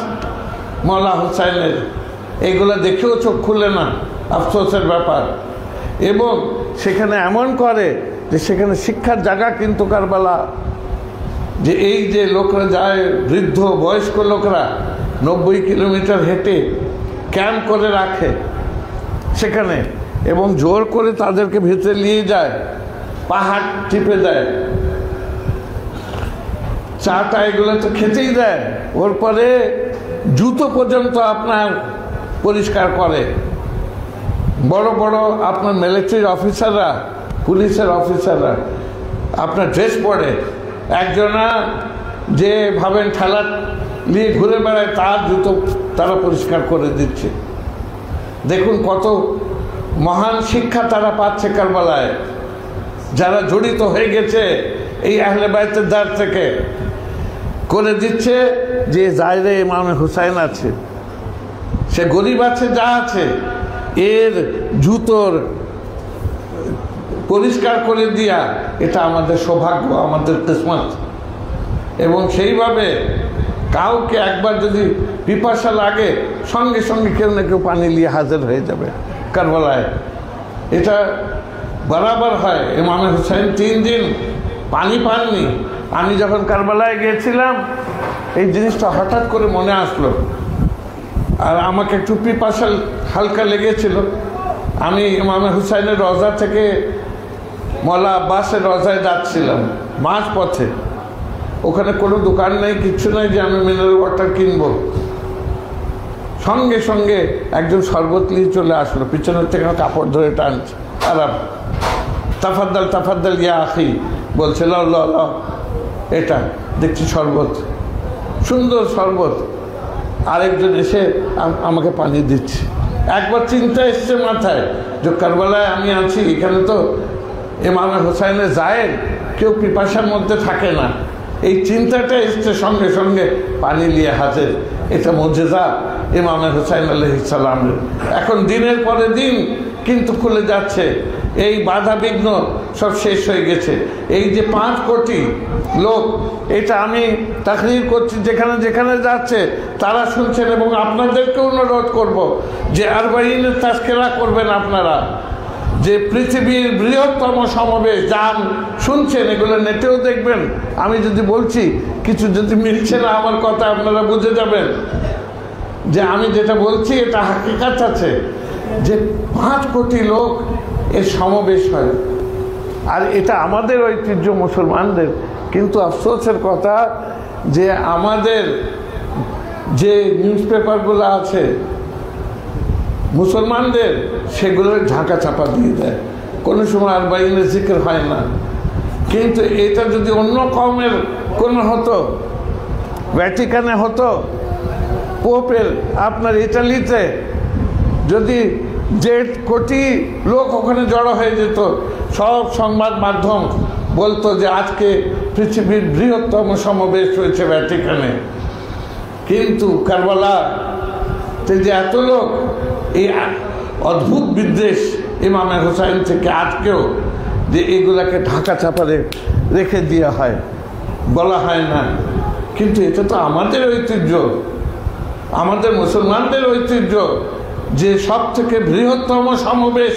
মওলা হুসাইনের, এগুলো দেখেও চোখ খুলে না, আফসোসের ব্যাপার। এবং সেখানে এমন করে যে সেখানে শিক্ষার জায়গা কিন্তু কারবালা, যে এই যে লোকরা যায়, বৃদ্ধ বয়স্ক লোকরা 90 কিলোমিটার হেঁটে ক্যাম্প করে রাখে সেখানে, এবং জোর করে তাদেরকে ভিতরে নিয়ে যায়, পাহাড় টিপে দেয়, চাটা এগুলো তো খেতেই দেয়, ওর পরে জুতো পর্যন্ত আপনার পরিষ্কার করে। বড় বড় আপনার মিলিটারি অফিসাররা, পুলিশের অফিসাররা আপনার ড্রেস পরে, একজনা যে ভাবেন ঠেলা নিয়ে ঘুরে বেড়ায় তার জুতো তারা পরিষ্কার করে দিচ্ছে। দেখুন কত মহান শিক্ষা তারা পাচ্ছে কারবালায়, যারা জড়িত হয়ে গেছে এই আহলে বাইতের দ্বার থেকে, করে দিচ্ছে যে জায়রে ইমামে হুসাইন আছে, সে গরিব আছে যা আছে, এর জুতোর পরিষ্কার করে দিয়া এটা আমাদের সৌভাগ্য, আমাদের কিসমত। এবং সেইভাবে কাউকে একবার যদি পিপাসা লাগে সঙ্গে সঙ্গে কেউ না কেউ পানি নিয়ে হাজির হয়ে যাবে কারবালায়। এটা বরাবর হয়। ইমামে হুসাইন 3 দিন পানি পাননি। আমি যখন কারবালায় গিয়েছিলাম এই জিনিসটা হঠাৎ করে মনে আসলো, আর আমাকে একটু পিপাসা হালকা লেগেছিল। আমি ইমামে হুসাইনের রওজা থেকে মওলা আব্বাসের রওজায় যাচ্ছিলাম মাঝ পথে, ওখানে কোনো দোকান নেই, কিচ্ছু নাই যে আমি মিনারেল ওয়াটার কিনবো। সঙ্গে সঙ্গে একজন শরবত নিয়ে চলে আসলো, পিছনের থেকে কাপড় ধরে টানছে, আরাম, তাফাদ্দাল তাফাদ্দাল ইয়া আখি বলছে, ল ল ল, এটা দেখছি শরবত, সুন্দর শরবত। আরেকজন এসে আমাকে পানি দিচ্ছে। একবার চিন্তা এসছে মাথায় যে কারবালায় আমি আছি, এখানে তো ইমামে হুসাইনের জায়ের, কেউ পিপাসার মধ্যে থাকে না। এই চিন্তাটা এসছে, সঙ্গে সঙ্গে পানি নিয়ে হাজির। এটা মুজিজা ইমামে হুসাইন আলাইহিস সালামের। এখন দিনের পরে দিন কিন্তু খুলে যাচ্ছে, এই বাধা বিঘ্ন সব শেষ হয়ে গেছে। এই যে 5 কোটি লোক, এটা আমি তাকরীর করছি, যেখানে যেখানে যাচ্ছে তারা শুনছেন। এবং আপনাদেরকে অনুরোধ করব যে আরবাঈনের তাজকিরা করবেন আপনারা, যে পৃথিবীর বৃহত্তম সমাবেশ যা শুনছেন, এগুলো নেটেও দেখবেন। আমি যদি বলছি কিছু যদি মিলছে না আমার কথা, আপনারা বুঝে যাবেন যে আমি যেটা বলছি এটা হাকিকাত আছে, যে 5 কোটি লোক এর সমাবেশ হয়। আর এটা আমাদের ঐতিহ্য মুসলমানদের। কিন্তু আফসোসের কথা যে আমাদের যে নিউজ পেপারগুলো আছে মুসলমানদের, সেগুলোর ঝাঁকা চাপা দিয়ে দেয়। কোনো সময় আরবাঈনের জিকির হয় না। কিন্তু এটা যদি অন্য কওমের কোনো হতো, ভ্যাটিকানে হতো, পোপের আপনার ইটালিতে যদি 1.5 কোটি লোক ওখানে জড়ো হয়ে যেত, সব সংবাদ মাধ্যম বলতো যে আজকে পৃথিবীর বৃহত্তম সমাবেশ হয়েছে ভ্যাটিকানে। কিন্তু কারবালাতে যে এত লোক, এই অদ্ভুত বিদ্বেষ ইমামে হুসাইন থেকে আজকেও, যে এগুলাকে ঢাকা চাপা রেখে দেওয়া হয়, বলা হয় না। কিন্তু এটা তো আমাদের ঐতিহ্য, আমাদের মুসলমানদের ঐতিহ্য, যে সব থেকে বৃহত্তম সমাবেশ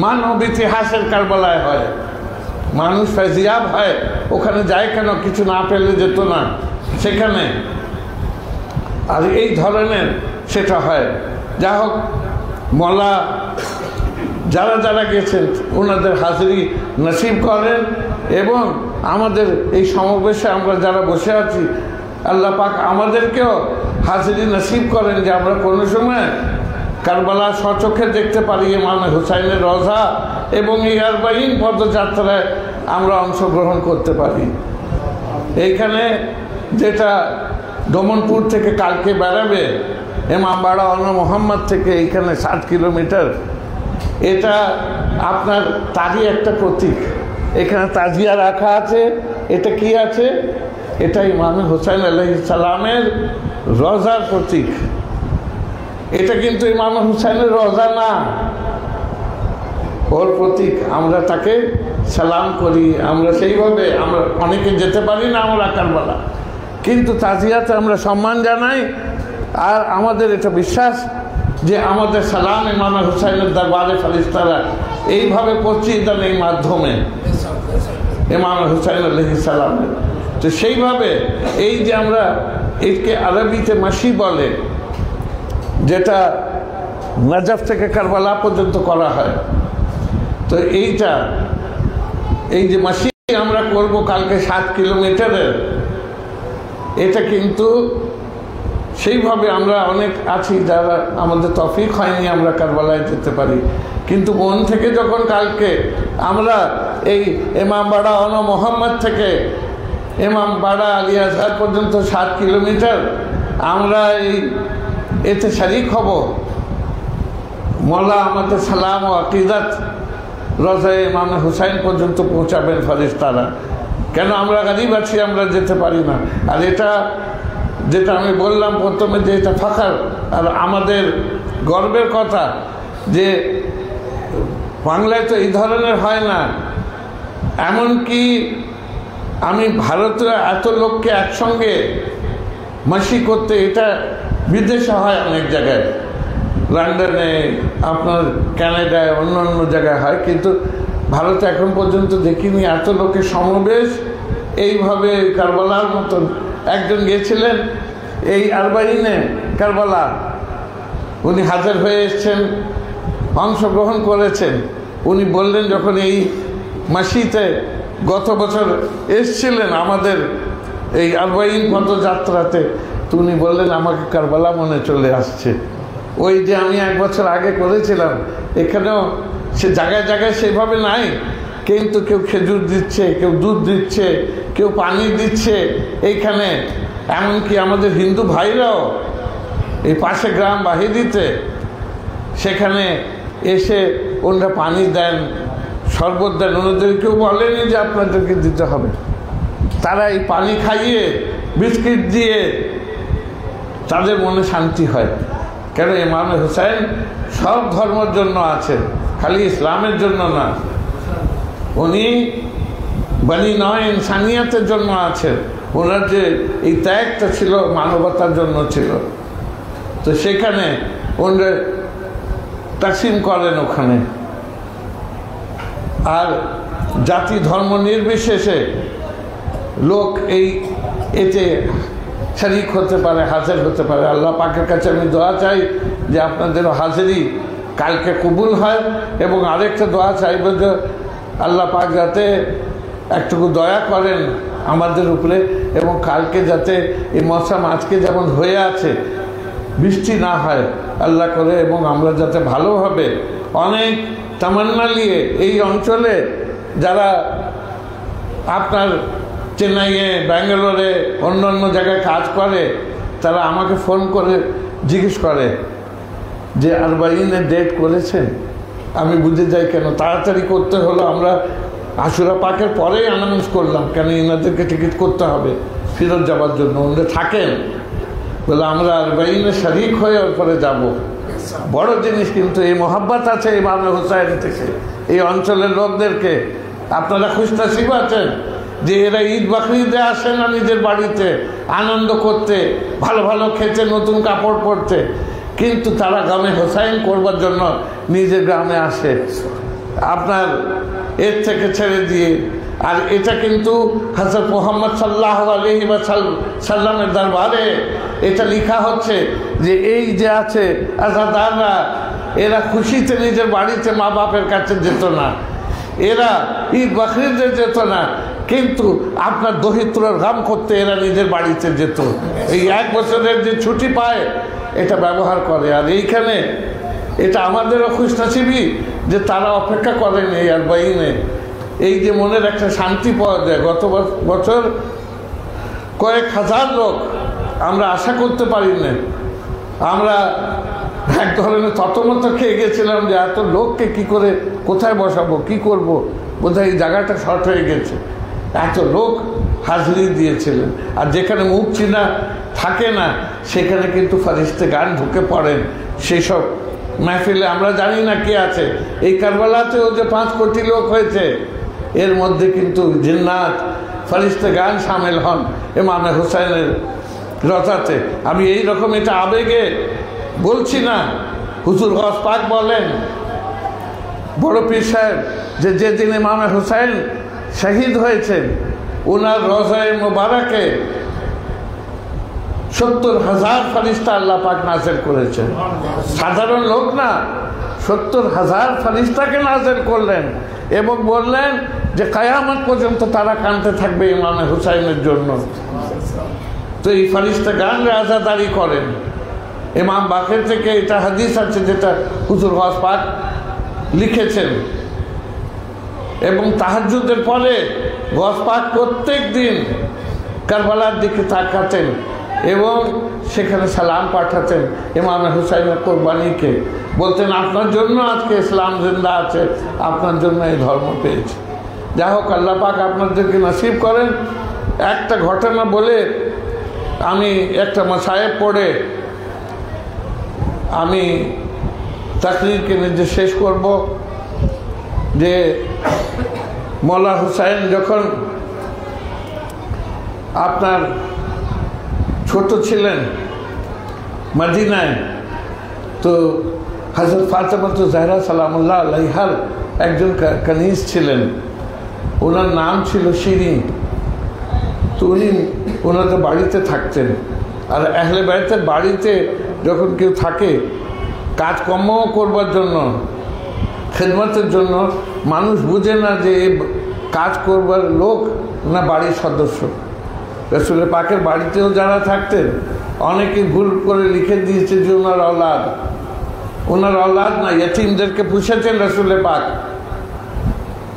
মানব ইতিহাসের কারবালায় হয়। মানুষ ফেজিয়াব হয়, ওখানে যায় কেন? কিছু না পেলে যেত না সেখানে। আর এই ধরনের সেটা হয়। যা হোক, মওলা যারা যারা গেছেন ওনাদের হাজিরি নসিব করেন। এবং আমাদের এই সমাবেশে আমরা যারা বসে আছি, আল্লাহ পাক আমাদেরকেও হাজিরি নসিব করেন, যে আমরা কোনো সময় কারবালা স্বচক্ষে দেখতে পারি, ইমামে হুসাইনের রওজা এবং এই আরবাঈন পদযাত্রায় আমরা অংশগ্রহণ করতে পারি। এইখানে যেটা দমনপুর থেকে কালকে বেড়াবে, ইমামবাড়া মোহাম্মদ থেকে এইখানে 7 কিলোমিটার, এটা আপনার তারই একটা প্রতীক। এখানে তাজিয়া রাখা আছে। এটা কি আছে? এটা ইমামে হুসাইন আলাইহিস সালামের রওজার প্রতীক। এটা কিন্তু ইমামে হুসাইনের রওজা না, ওর প্রতীক। আমরা তাকে সালাম করি, আমরা সেইভাবে, আমরা অনেকে যেতে পারি না আমরা কারবালা, কিন্তু তাজিয়াতে আমরা সম্মান জানাই। আর আমাদের এটা বিশ্বাস যে আমাদের সালাম ইমামে হুসাইনের দরবারে ফেরেশতারা এইভাবে পৌঁছিয়ে দেন এই মাধ্যমে ইমামে হুসাইন আলাইহিস সালামের। তো সেইভাবে এই যে আমরা একে আরবিতে মাসি বলে, যেটা নাজাফ থেকে কারবালা পর্যন্ত করা হয়, তো এই যে মাসি আমরা করব কালকে 7 কিলোমিটারের, এটা কিন্তু সেইভাবে আমরা অনেক আছি যারা আমাদের তৌফিক হয়নি আমরা কারবালায় যেতে পারি, কিন্তু মন থেকে যখন কালকে আমরা এই ইমামবাড়া মোহাম্মদ থেকে ইমামবাড়া আলী আজহার পর্যন্ত 7 কিলোমিটার আমরা এতে শরীক হব, মওলা আমাদের সালাম ও আকিদাত রোজায়ে ইমাম হুসাইন পর্যন্ত পৌঁছাবেন ফেরেশতারা। কেন আমরা গরিব আছি, আমরা যেতে পারি না। আর এটা যেটা আমি বললাম প্রথমে, যে এটা ফাখার আর আমাদের গর্বের কথা, যে বাংলায় তো এই ধরনের হয় না। এমনকি আমি ভারতীয় এত লোককে একসঙ্গে মাসি করতে, এটা বিদেশে হয় অনেক জায়গায়, লন্ডনে, আপনার কানাডায়, অন্য অন্য জায়গায় হয়, কিন্তু ভারতে এখন পর্যন্ত দেখিনি এত লোকের সমাবেশ এইভাবে কারবালার মতন। একজন গিয়েছিলেন এই আরবাইনে কারবালা, উনি হাজির হয়ে এসছেন, অংশগ্রহণ করেছেন। উনি বললেন যখন এই মাসিতে গত বছর এসছিলেন আমাদের এই আরবাইন পদযাত্রাতে, তো উনি বললেন আমাকে কারবালা মনে চলে আসছে। ওই যে আমি 1 বছর আগে করেছিলাম, এখানেও সে জায়গায় জায়গায় সেভাবে নাই, কিন্তু কেউ খেজুর দিচ্ছে, কেউ দুধ দিচ্ছে, কেউ পানি দিচ্ছে এইখানে। এমনকি আমাদের হিন্দু ভাইরাও এই পাশে গ্রাম বাহিদিতে সেখানে এসে ওনারা পানি দেন, শরবত দেন। ওনাদের কেউ বলেনি যে আপনাদেরকে দিতে হবে। তারা এই পানি খাইয়ে, বিস্কিট দিয়ে তাদের মনে শান্তি হয়। কেন ইমাম হুসাইন সব ধর্মের জন্য আছেন, খালি ইসলামের জন্য না। উনি বনি নয়, ইনসানিয়তের জন্য আছেন। ওনার যে এই ত্যাগটা ছিল মানবতার জন্য ছিল। তো সেখানে ওনারা তাকসিম করেন ওখানে। আর জাতি ধর্ম নির্বিশেষে লোক এই এতে শরীক হতে পারে, হাজির হতে পারে। আল্লাহ পাকের কাছে আমি দোয়া চাই যে আপনাদের হাজিরি কালকে কবুল হয়। এবং আরেকটা দোয়া চাইব যে আল্লাহ পাক যাতে একটুকু দয়া করেন আমাদের উপরে, এবং কালকে যাতে এই মৌসুম আজকে যেমন হয়ে আছে বৃষ্টি না হয় আল্লাহ করে, এবং আমরা যাতে ভালোভাবে অনেক তামান্না নিয়ে এই অঞ্চলে যারা আপনার চেন্নাইয়ে, ব্যাঙ্গালোরে, অন্য অন্য জায়গায় কাজ করে, তারা আমাকে ফোন করে জিজ্ঞেস করে যে আরবাইনের ডেট করেছেন। আমি বুঝে যাই কেন তাড়াতাড়ি করতে হলো। আমরা আশুরা পাকের পরেই অ্যানাউন্স করলাম, কেন এনাদেরকে টিকিট করতে হবে ফেরত যাওয়ার জন্য। ওনারা থাকেন বলে আমরা আরবাইনে শরিক হয়ে ওর পরে যাবো। বড় জিনিস, কিন্তু এই মোহাব্বত আছে ইমাম হুসাইন থেকে এই অঞ্চলের লোকদেরকে। আপনারা খুশনসিব আছেন যে এরা ঈদ বকরিদে আসে না নিজের বাড়িতে আনন্দ করতে, ভালো ভালো খেতে, নতুন কাপড় পরতে, কিন্তু তারা গ্রামে হুসাইন করবার জন্য নিজের গ্রামে আসে আপনার এর থেকে ছেড়ে দিয়ে। আর এটা কিন্তু হযরত মুহাম্মদ সাল্লাল্লাহু আলাইহি ওয়াসাল্লামের দরবারে এটা লেখা হচ্ছে যে এই যে আছে আজাদাররা, এরা খুশিতে নিজের বাড়িতে মা বাপের কাছে যেত না, এরা ঈদ বকরিদে যেত না, কিন্তু আপনার দরিদ্রর গাম করতে এরা নিজের বাড়িতে যেত। এই 1 বছরের যে ছুটি পায় এটা ব্যবহার করে। আর এইখানে এটা আমাদেরও খুশনসিবি যে তারা অপেক্ষা করেন এই আরবাইনে। এই যে মনের একটা শান্তি পাওয়া যায়। গত বছর কয়েক হাজার লোক, আমরা আশা করতে পারি না। আমরা এক ধরনের ততমত খেয়ে গেছিলাম যে এত লোককে কি করে কোথায় বসাবো, কি করব, বোধহয় এই জায়গাটা শর্ট হয়ে গেছে। এত লোক হাজিরি দিয়েছিলেন। আর যেখানে মুখ চিনা থাকে না সেখানে কিন্তু ফারিস্তে গান ঢুকে পড়েন। সেই সব মাহফিলে আমরা জানি না কে আছে। এই কারবালাতেও যে 5 কোটি লোক হয়েছে, এর মধ্যে কিন্তু জিন্নাত, ফারিস্তে গান সামিল হন ইমামে হুসাইনের রথাতে। আমি এই রকম এটা আবেগে বলছি না। হুজুর গস পাক বলেন, বড় পীর সাহেব, যে যেদিন ইমামে হুসাইন শহীদ হয়েছেন ওনার রোজায়ে মুবারকে 70,000 ফেরেশতা আল্লাহ পাক নাযিল করেছেন। সাধারণ লোক না, 70,000 ফেরেশতাকে নাযিল করলেন এবং বললেন যে কিয়ামত পর্যন্ত তারা কাঁদতে থাকবে ইমামে হুসাইনের জন্য। তো এই ফেরেশতা গান আজাদারি করেন। ইমাম বাকের থেকে এটা হাদিস আছে যেটা হুজুর গস পাক লিখেছেন। এবং তাহাজ্জুদের পরে গস পাক প্রত্যেক দিন কারবালার দিকে তাকাতেন এবং সেখানে সালাম পাঠাতেন ইমাম হুসাইনের কোরবানিকে, বলতেন আপনার জন্য আজকে ইসলাম জিন্দা আছে, আপনার জন্য এই ধর্ম পেয়েছে। যাই হোক, আল্লাহ পাক আপনাদেরকে নসিব করেন। একটা ঘটনা বলে আমি একটা মাসায়েব পড়ে আমি তাকরীরকে নিজে শেষ করব। যে মওলা হুসাইন যখন আপনার ছোট ছিলেন মদিনায়, তো হযরত ফাতেমা জাহরা সালামুল্লাহ আলাইহার একজন কানিজ ছিলেন, ওনার নাম ছিল শিরিন। তো উনি ওনাদের বাড়িতে থাকতেন। আর আহলে বাইতের বাড়িতে যখন কেউ থাকে কাজকর্ম করবার জন্য, খেদমতের জন্য, মানুষ বুঝে না যে কাজ করবার লোক না বাড়ির সদস্য। রাসূল পাকের বাড়িতেও যারা থাকতেন অনেকে ভুল করে লিখে দিয়েছে যে ওনার औलाद, ওনার औलाद না, ইয়তীমদেরকে পুষেছেন রাসূল পাক।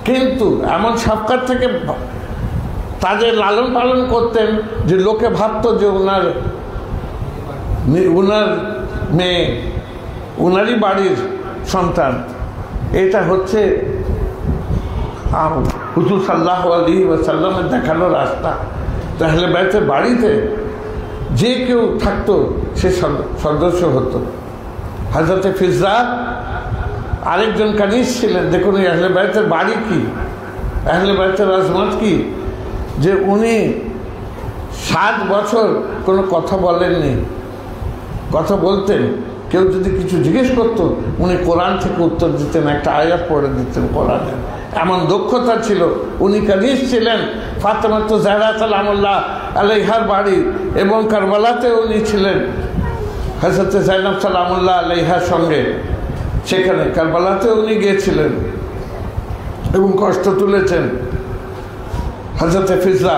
কিন্তু এমন সাফকাত থেকে তাদের লালন পালন করতেন যে লোকে ভাবতো যে ওনার মেয়ে, ওনারই বাড়ির সন্তান। এটা হচ্ছে হুজুর সাল্লাল্লাহু আলাইহি ওয়াসাল্লামের দেখানো রাস্তা। তাহলে বাইতের বাড়িতে যে কেউ থাকতো সে সদস্য হতো। হযরতে ফিজা আরেকজন কানিজ ছিলেন। দেখুন এই আহলে বাইতের বাড়ি কি, আহলে বাইতের আজমত কি, যে উনি 7 বছর কোনো কথা বলেননি। কথা বলতেন, কেউ যদি কিছু জিজ্ঞেস করতো উনি কোরআন থেকে উত্তর দিতেন, একটা আয়াত পড়ে দিতেন কোরআনের, এমন দক্ষতা ছিল। উনি কানিজ ছিলেন ফাতেমা জাহরা সালামুল্লাহ আলাইহার বাড়ি, এবং কারবালাতে উনি ছিলেন হযরত যায়েনব সালামুল্লাহ আলাইহার সঙ্গে। সেখানে কারবালাতে উনি গিয়েছিলেন এবং কষ্ট তুলেছেন হযরতে ফিজা।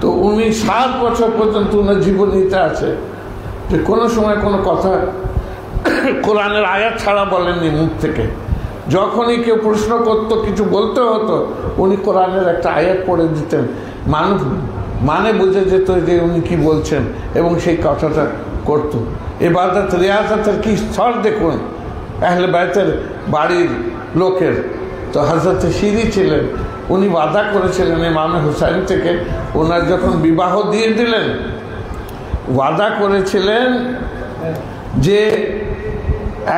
তো উনি 7 বছর পর্যন্ত ওনার জীবনীতে আছে যে কোনো সময় কোনো কথা কোরআনের আয়াত ছাড়া বলেননি মুখ থেকে। যখনই কেউ প্রশ্ন করতো, কিছু বলতে হতো, উনি কোরআনের একটা আয়াত পড়ে দিতেন, মানুষ মানে বুঝে যেত যে উনি কি বলছেন, এবং সেই কথাটা করতো। ইবাদত রিয়াজতের কি স্তর দেখুন আহলে বাইতের বাড়ির লোকের। তো হযরত শিরি ছিলেন, উনি ওয়াদা করেছিলেন ইমাম হুসাইন থেকে, ওনার যখন বিবাহ দিয়ে দিলেন, ওয়াদা করেছিলেন যে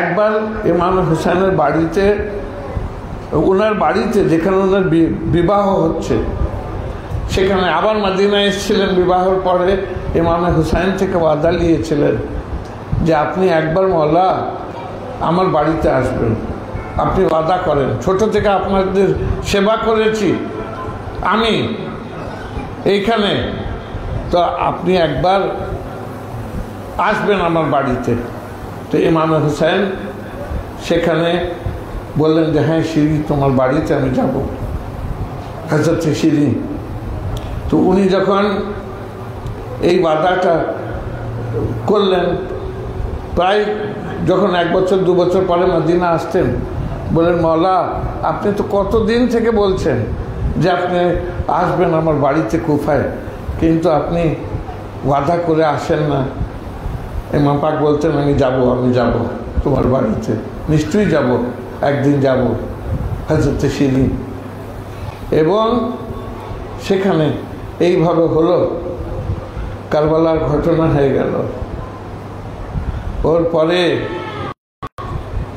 একবার ইমাম হুসাইনের বাড়িতে, ওনার বাড়িতে যেখানে ওনার বিবাহ হচ্ছে সেখানে আবার মদিনায় এসেছিলেন বিবাহের পরে, ইমাম হুসাইন থেকে ওয়াদা নিয়েছিলেন যে আপনি একবার মওলা আমার বাড়িতে আসবেন, আপনি ওয়াদা করেন, ছোট থেকে আপনাদের সেবা করেছি আমি এইখানে, তো আপনি একবার আসবেন আমার বাড়িতে। তো ইমাম হুসাইন সেখানে বললেন যে হ্যাঁ শিরি, তোমার বাড়িতে আমি যাব। হযরত শিরি, তো উনি যখন এই ওয়াদাটা করলেন, প্রায় যখন 1 বছর 2 বছর পরে মদিনা আসতেন, বলেন মওলা আপনি তো কতদিন থেকে বলছেন যে আপনি আসবেন আমার বাড়িতে কুফায়, কিন্তু আপনি ওয়াদা করে আসেন না। ইমাম পাক বলতেন আমি যাব তোমার বাড়িতে, নিশ্চয়ই যাব, একদিন যাব। হযরত শিরি, এবং সেখানে এইভাবে হলো, কারবালার ঘটনা হয়ে গেল। ওর পরে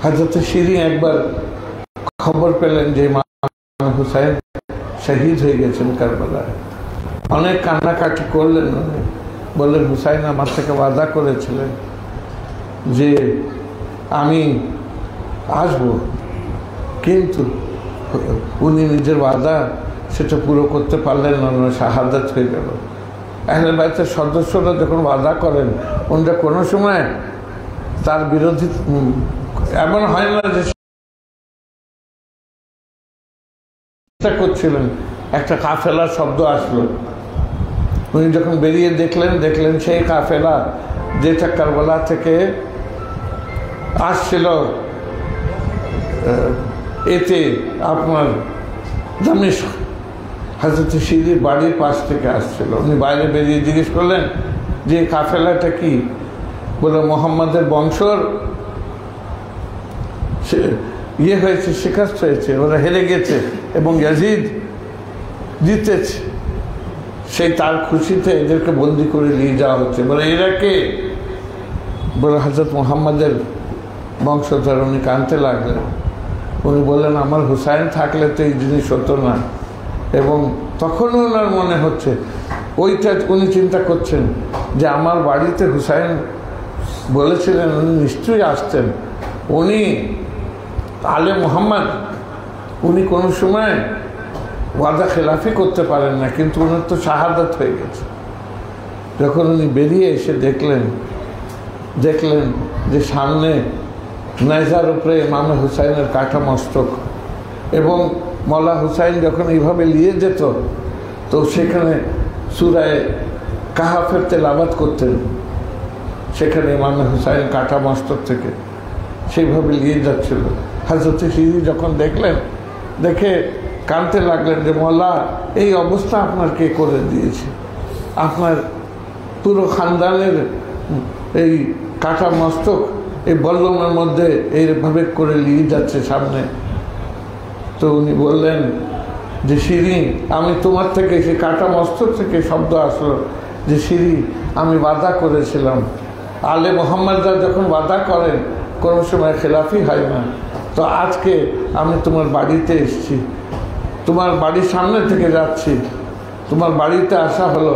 হযরত শিরি একবার খবর পেলেন যে ইমাম হুসাইন শহীদ হয়ে গেছেন কারবালায়। অনেক কান্নাকাটি করলেন, বললেন হুসাইন আমার থেকে ওয়াদা করেছিলেন যে আমি আসব, কিন্তু উনি নিজের ওয়াদা সেটা পুরো করতে পারলেন না, শাহাদাত হয়ে গেল। আহলে বাইতের সদস্যরা যখন ওয়াদা করেন, ওনারা কোনো সময় তার বিরোধী, এমন হয় না যে করছিলেন, একটা কাফেলার শব্দ আসলো, উনি যখন বেরিয়ে দেখলেন সেই কাফেলা যেটা কারবালা থেকে আসছিল এতে আপনার দামেস্ক, হযরত শিরির বাড়ির পাশ থেকে আসছিল। উনি বাইরে বেরিয়ে জিজ্ঞেস করলেন যে কাফেলাটা কি, বলে মোহাম্মদের বংশর ইয়ে হয়েছে, শিকাস্ত হয়েছে, ওরা হেরে গেছে এবং ইয়াজিদ জিতেছে। সেই তার খুশিতে এদেরকে বন্দি করে নিয়ে যাওয়া হচ্ছে। বলে এরা কে? বলে হযরত মুহাম্মাদের বংশধর। উনি কাঁদতে লাগলেন। উনি বললেন আমার হুসাইন থাকলে তো এই জিনিস হতো না। এবং তখনও ওনার মনে হচ্ছে, ওইটা উনি চিন্তা করছেন যে আমার বাড়িতে হুসাইন বলেছিলেন উনি নিশ্চয়ই আসতেন। উনি আলে মোহাম্মদ, উনি কোনো সময় ওয়াদা খেলাফি করতে পারেন না, কিন্তু ওনার তো শাহাদাত হয়ে গেছে। যখন উনি বেরিয়ে এসে দেখলেন যে সামনে নেজার উপরে ইমামে হুসাইনের কাটা মস্তক, এবং মওলা হুসাইন যখন এইভাবে নিয়ে যেত তো সেখানে সূরায়ে কাহাফের তেলাওয়াত করতেন, সেখানে ইমামে হুসাইন কাটা মস্তক থেকে সেইভাবে নিয়ে যাচ্ছিল। হযরত সিরি যখন দেখলেন, দেখে কাঁদতে লাগলেন যে মওলা এই অবস্থা আপনার কে করে দিয়েছে? আপনার পুরো খানদানের এই কাটা মস্তক এই বল্লমের মধ্যে এইভাবে করে নিয়ে যাচ্ছে সামনে। তো উনি বললেন যে সিরি, আমি তোমার থেকে, সেই কাটা মস্তক থেকে শব্দ আসলো যে সিরি, আমি ওয়াদা করেছিলাম, আলে মোহাম্মদরা যখন ওয়াদা করেন কোনো সময় খেলাফি হয় না। তো আজকে আমি তোমার বাড়িতে এসেছি, তোমার বাড়ির সামনে থেকে যাচ্ছি, তোমার বাড়িতে আসা হলো।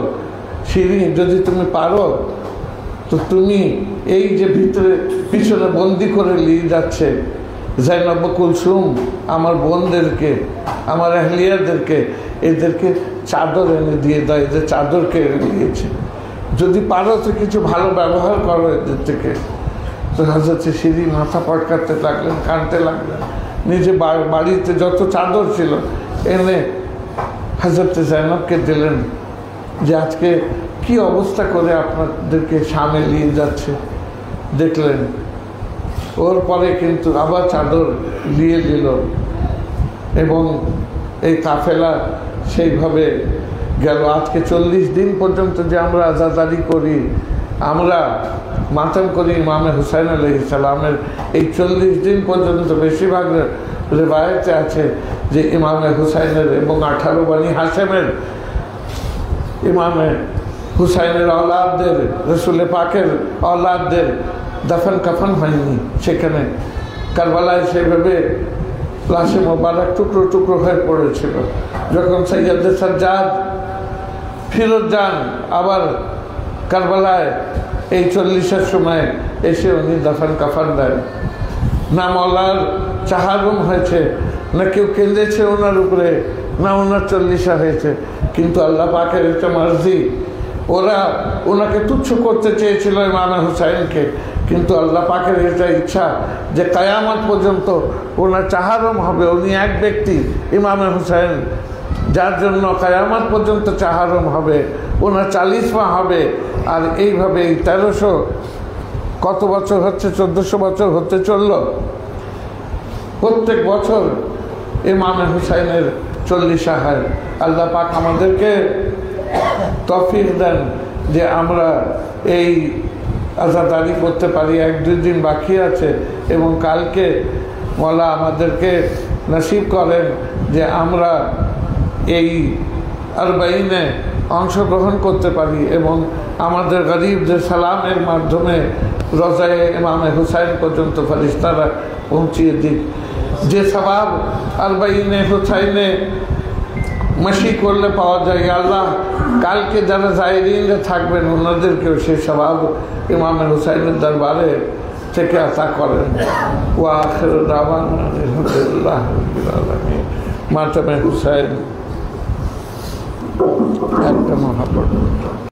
সিরি, যদি তুমি পারো তো তুমি এই যে ভিতরে পিছনে বন্দি করে নিয়ে যাচ্ছে জাইনব কুলসুম, আমার বোনদেরকে, আমার আহলিয়াদেরকে, এদেরকে চাদর এনে দিয়ে দাও, এদের চাদরকে এনে দিয়েছে, যদি পারো তো কিছু ভালো ব্যবহার করো এদের থেকে। তো হযরত সিরি মাথা পটকাতে লাগলেন, কাঁদতে লাগলেন। নিজে বাড়িতে যত চাদর ছিল এনে হযরত জাইনবকে দিলেন যে আজকে কি অবস্থা করে আপনাদেরকে সামনে নিয়ে যাচ্ছে। দেখলেন ওর পরে কিন্তু আবার চাদর দিয়ে দিল, এবং এই কাফেলা সেইভাবে গেল। আজকে 40 দিন পর্যন্ত যে আমরা আজাদারি করি, আমরা মাতাম করি ইমামে হুসাইন আলাইহিস সালামের, এই 40 দিন পর্যন্ত বেশিরভাগ রেবায়েতে আছে যে ইমামে হুসাইনের এবং 18 বানি হাশেমের ইমামে হুসাইনের औलादদের, রসুল পাকের औलादদের দফন কাফন হয়নি সেখানে। কারবালায় সেভাবে লাশে মোবারক টুকরো টুকরো হয়ে পড়েছিল। যখন সৈয়দ সাজ্জাদ ফিরত যান আবার কারবালায়, এই 40-এর সময় এসে উনি দফন কাফন দেন। না মওলার চাহারুম হয়েছে, না কেউ কেঁদেছে ওনার উপরে, না ওনার 40 হয়েছে, কিন্তু আল্লাহ পাকের একটা মার্জি। ওরা ওনাকে তুচ্ছ করতে চেয়েছিল ইমামে হুসাইনকে, কিন্তু আল্লাহ পাকের এটা ইচ্ছা যে কিয়ামত পর্যন্ত ওনার চাহারম হবে। উনি এক ব্যক্তি ইমামে হুসাইন, যার জন্য কিয়ামত পর্যন্ত চাহারম হবে, ওনার 40 মা হবে। আর এইভাবে এই 1300 কত বছর হচ্ছে, 1400 বছর হতে চলল। প্রত্যেক বছর ইমামে হুসাইনের 40 হয়। আল্লাহ পাক আমাদেরকে তৌফিক দেন যে আমরা এই আজাদারি করতে পারি। 1-2 দিন বাকি আছে, এবং কালকে মওলা আমাদেরকে নসিব করেন যে আমরা এই 40 অংশগ্রহণ করতে পারি, এবং আমাদের গরিবদের সালামের মাধ্যমে রোজায়ে ইমামে হুসাইন পর্যন্ত ফেরেশতারা পৌঁছিয়ে দিক। যে সওয়াব 40 হুসাইনে মশি করলে পাওয়া যায়, আল্লাহ কালকে যারা জায়রিনরা থাকবেন ওনাদেরকেও সেই সওয়াব ইমামে হুসাইনের দরবারে থেকে আশা করেন। ওয়া আখিরু দাওয়ানা আলহামদুলিল্লাহ রাব্বিল আলামিন। মাতামে হুসাইন একটা মহাপড়।